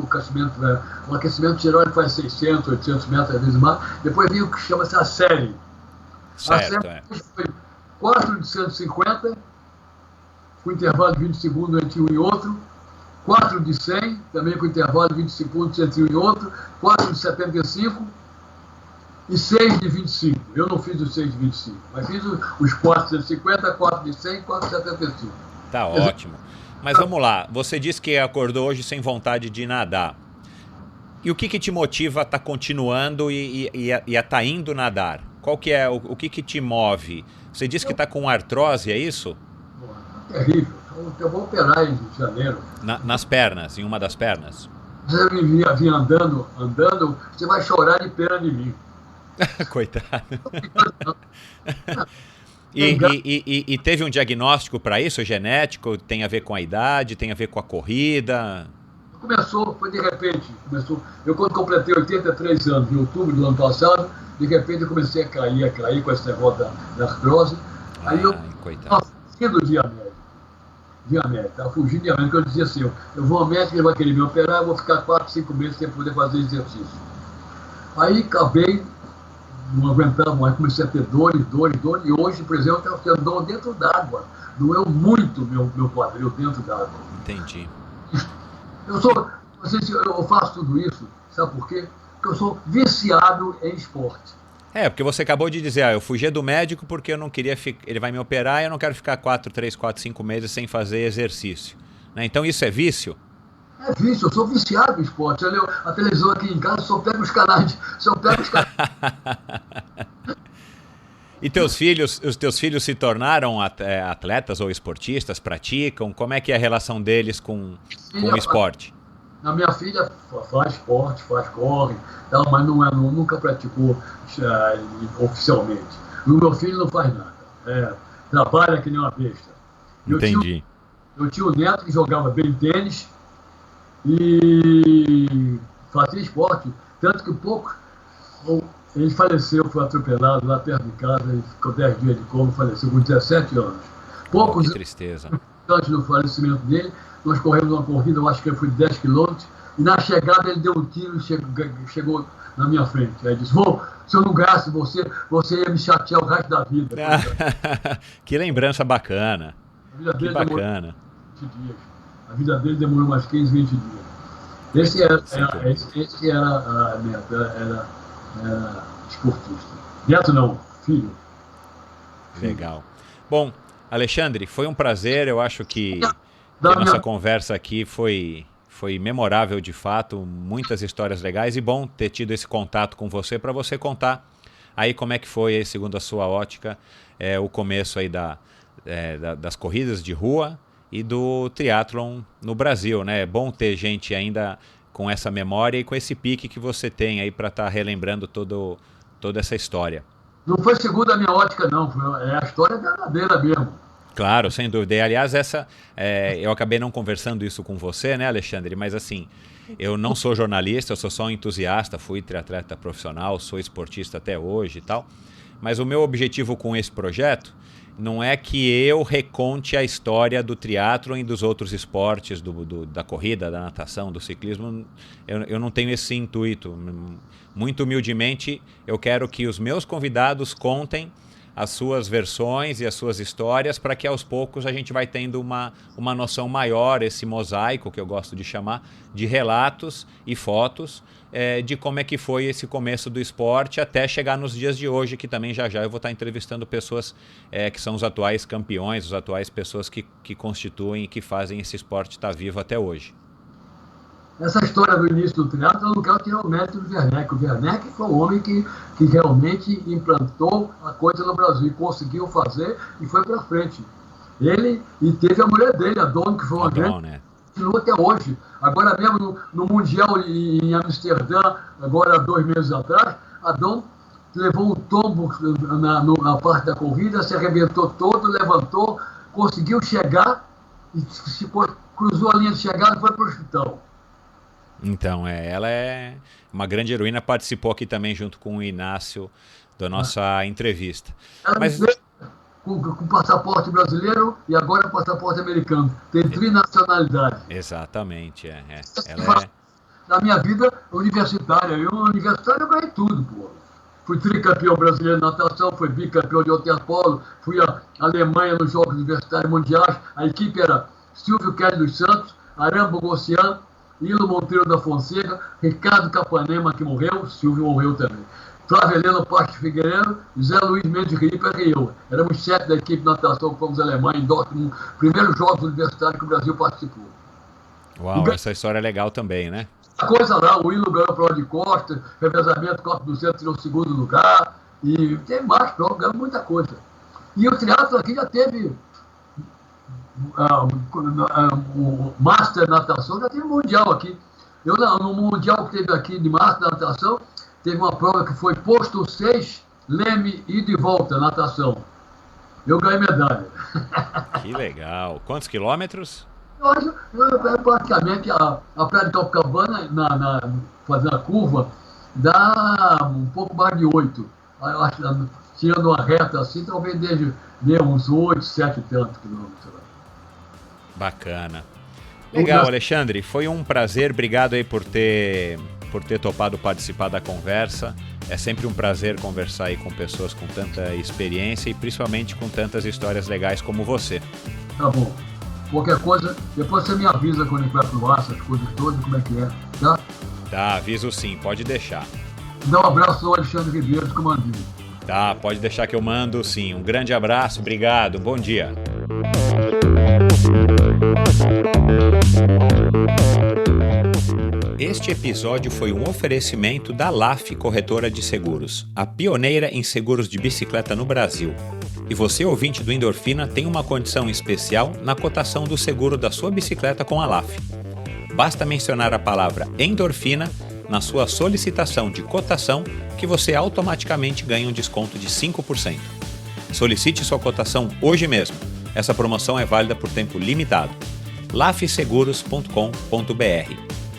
[SPEAKER 1] o aquecimento geral faz 600, 800 metros, às vezes mais. Depois veio o que chama-se a série.
[SPEAKER 2] Certo,
[SPEAKER 1] foi 4 de 150, com intervalo de 20 segundos entre um e outro. 4 de 100, também com intervalo de 20 segundos entre um e outro. 4 de 75 e 6 de 25. Eu não fiz os 6 de 25, mas fiz os 4 de 150, 4 de 100 e 4 de 75.
[SPEAKER 2] Tá ótimo. Mas vamos lá, você disse que acordou hoje sem vontade de nadar. E o que te motiva a estar continuando e a estar indo nadar? Qual que é o que te move? Você disse que está com artrose, é isso?
[SPEAKER 1] Terrível. Eu vou operar em janeiro.
[SPEAKER 2] Nas pernas, em uma das pernas?
[SPEAKER 1] Você me vir andando, você vai chorar de pena de mim.
[SPEAKER 2] Coitado. E teve um diagnóstico para isso, genético? Tem a ver com a idade, tem a ver com a corrida?
[SPEAKER 1] Foi de repente. Eu quando completei 83 anos, em outubro do ano passado, de repente eu comecei a cair com esse negócio da artrose. Aí eu estava fugindo de médico, estava fugindo de médico, eu dizia assim, eu vou ao médico, ele vai querer me operar, eu vou ficar 4, 5 meses sem poder fazer exercício. Aí acabei, não aguentava mais, comecei a ter dores, e hoje, por exemplo, eu tenho dor dentro d'água. Doeu muito meu quadril dentro d'água.
[SPEAKER 2] Entendi.
[SPEAKER 1] Eu faço tudo isso, sabe por quê? Porque eu sou viciado em esporte.
[SPEAKER 2] Porque você acabou de dizer, eu fugi do médico porque eu não queria ele vai me operar e eu não quero ficar 3, 4, 5 meses sem fazer exercício. Né? Então isso é vício?
[SPEAKER 1] É vício, eu sou viciado em esporte. A televisão aqui em casa só pega os canais.
[SPEAKER 2] E os teus filhos se tornaram atletas ou esportistas? Praticam? Como é que é a relação deles com o esporte?
[SPEAKER 1] A minha filha faz esporte, corre, mas nunca praticou oficialmente. O meu filho não faz nada. Trabalha que nem uma besta.
[SPEAKER 2] Entendi.
[SPEAKER 1] Eu tinha um neto que jogava bem tênis e fazia esporte. Tanto que ele faleceu, foi atropelado lá perto de casa, ele ficou 10 dias de coma, faleceu com 17 anos.
[SPEAKER 2] Que tristeza.
[SPEAKER 1] Antes do falecimento dele, nós corremos uma corrida, eu acho que foi de 10 quilômetros, e na chegada ele deu um tiro e chegou na minha frente. Aí disse, se eu não ganhasse você ia me chatear o resto da vida.
[SPEAKER 2] Que lembrança bacana. Que bacana.
[SPEAKER 1] A vida dele demorou mais 15, 20 dias. Esse era a meta, era esportista. Neto não, filho.
[SPEAKER 2] Legal. Bom, Alexandre, foi um prazer, eu acho que a nossa conversa aqui foi memorável de fato, muitas histórias legais e bom ter tido esse contato com você para você contar aí como é que foi, segundo a sua ótica, o começo aí das corridas de rua e do triatlon no Brasil, né? É bom ter gente ainda com essa memória e com esse pique que você tem aí para estar relembrando toda essa história.
[SPEAKER 1] Não foi segundo a minha ótica, não. É a história verdadeira mesmo.
[SPEAKER 2] Claro, sem dúvida. E, aliás, eu acabei não conversando isso com você, né, Alexandre? Mas assim, eu não sou jornalista, eu sou só um entusiasta, fui triatleta profissional, sou esportista até hoje e tal. Mas o meu objetivo com esse projeto não é que eu reconte a história do triatlon e dos outros esportes, da corrida, da natação, do ciclismo. Eu não tenho esse intuito. Muito humildemente, eu quero que os meus convidados contem as suas versões e as suas histórias para que aos poucos a gente vai tendo uma noção maior, esse mosaico que eu gosto de chamar, de relatos e fotos de como é que foi esse começo do esporte até chegar nos dias de hoje, que também já eu vou estar entrevistando pessoas que são os atuais campeões, as atuais pessoas que constituem e que fazem esse esporte estar vivo até hoje.
[SPEAKER 1] Essa história do início do triatlo, eu não quero tirar o mérito do Werneck. O Werneck foi um homem que realmente implantou a coisa no Brasil, conseguiu fazer e foi para frente. Ele, e teve a mulher dele, a Dawn, que foi uma grande...
[SPEAKER 2] né?
[SPEAKER 1] Continuou até hoje. Agora mesmo no Mundial em Amsterdã, agora 2 meses atrás, a Dawn levou um tombo na parte da corrida, se arrebentou todo, levantou, conseguiu chegar, e cruzou a linha de chegada e foi para o hospital.
[SPEAKER 2] Então, ela é uma grande heroína, participou aqui também junto com o Inácio da nossa entrevista.
[SPEAKER 1] Ela veio com passaporte brasileiro e agora passaporte americano. Tem trinacionalidade.
[SPEAKER 2] Exatamente.
[SPEAKER 1] Na minha vida universitária, eu ganhei tudo, pô. Fui tricampeão brasileiro de natação, fui bicampeão de waterpolo, fui à Alemanha nos Jogos Universitários Mundiais. A equipe era Silvio Kelly dos Santos, Arambo Gossian, Hilo Monteiro da Fonseca, Ricardo Capanema, que morreu, Silvio morreu também. Flávio Heleno Pasto Figueiredo, José Luiz Mendes Ripper e eu. Éramos 7 da equipe de natação que fomos à Alemanha, em Dortmund, primeiros Jogos Universitários que o Brasil participou.
[SPEAKER 2] Uau, essa história é legal também, né?
[SPEAKER 1] A coisa lá, o Hilo ganhou prova de costa, revezamento, Copa do Centro tirou o 2º lugar, e tem mais prova, ganhou muita coisa. E o triatlo aqui já teve... o Master Natação já teve um Mundial aqui. No Mundial que teve aqui de Master Natação, teve uma prova que foi posto 6, leme, ida e volta, natação. Eu ganhei medalha.
[SPEAKER 2] Que legal. Quantos quilômetros?
[SPEAKER 1] Hoje, praticamente, a praia de Copacabana, fazendo a curva, dá um pouco mais de 8. Eu acho, tirando uma reta assim, talvez dê uns 8, 7 e tantos quilômetros.
[SPEAKER 2] Bacana. Legal, Alexandre. Foi um prazer. Obrigado aí por ter topado participar da conversa. É sempre um prazer conversar aí com pessoas com tanta experiência e principalmente com tantas histórias legais como você.
[SPEAKER 1] Tá bom. Qualquer coisa, depois você me avisa quando ele vai pro ar, essas coisas todas, como é que é, tá?
[SPEAKER 2] Tá, aviso sim, pode deixar.
[SPEAKER 1] Dá um abraço ao Alexandre Ribeiro, comandante.
[SPEAKER 2] Tá, pode deixar que eu mando sim. Um grande abraço, obrigado, bom dia. Este episódio foi um oferecimento da LAF Corretora de Seguros, a pioneira em seguros de bicicleta no Brasil. E você, ouvinte do Endorfina, tem uma condição especial na cotação do seguro da sua bicicleta com a LAF. Basta mencionar a palavra endorfina na sua solicitação de cotação que você automaticamente ganha um desconto de 5%. Solicite sua cotação hoje mesmo. Essa promoção é válida por tempo limitado. lafseguros.com.br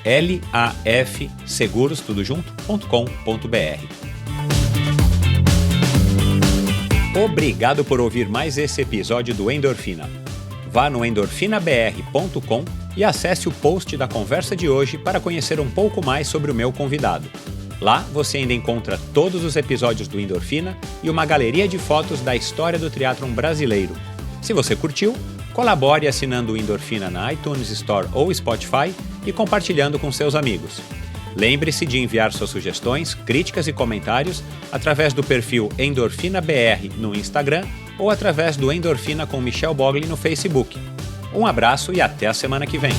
[SPEAKER 2] LAF Seguros, tudo junto.com.br. Obrigado por ouvir mais esse episódio do Endorfina. Vá no endorfinabr.com e acesse o post da conversa de hoje para conhecer um pouco mais sobre o meu convidado. Lá você ainda encontra todos os episódios do Endorfina e uma galeria de fotos da história do triatlon brasileiro. Se você curtiu, colabore assinando o Endorfina na iTunes Store ou Spotify e compartilhando com seus amigos. Lembre-se de enviar suas sugestões, críticas e comentários através do perfil EndorfinaBR no Instagram ou através do Endorfina com Michel Bogli no Facebook. Um abraço e até a semana que vem.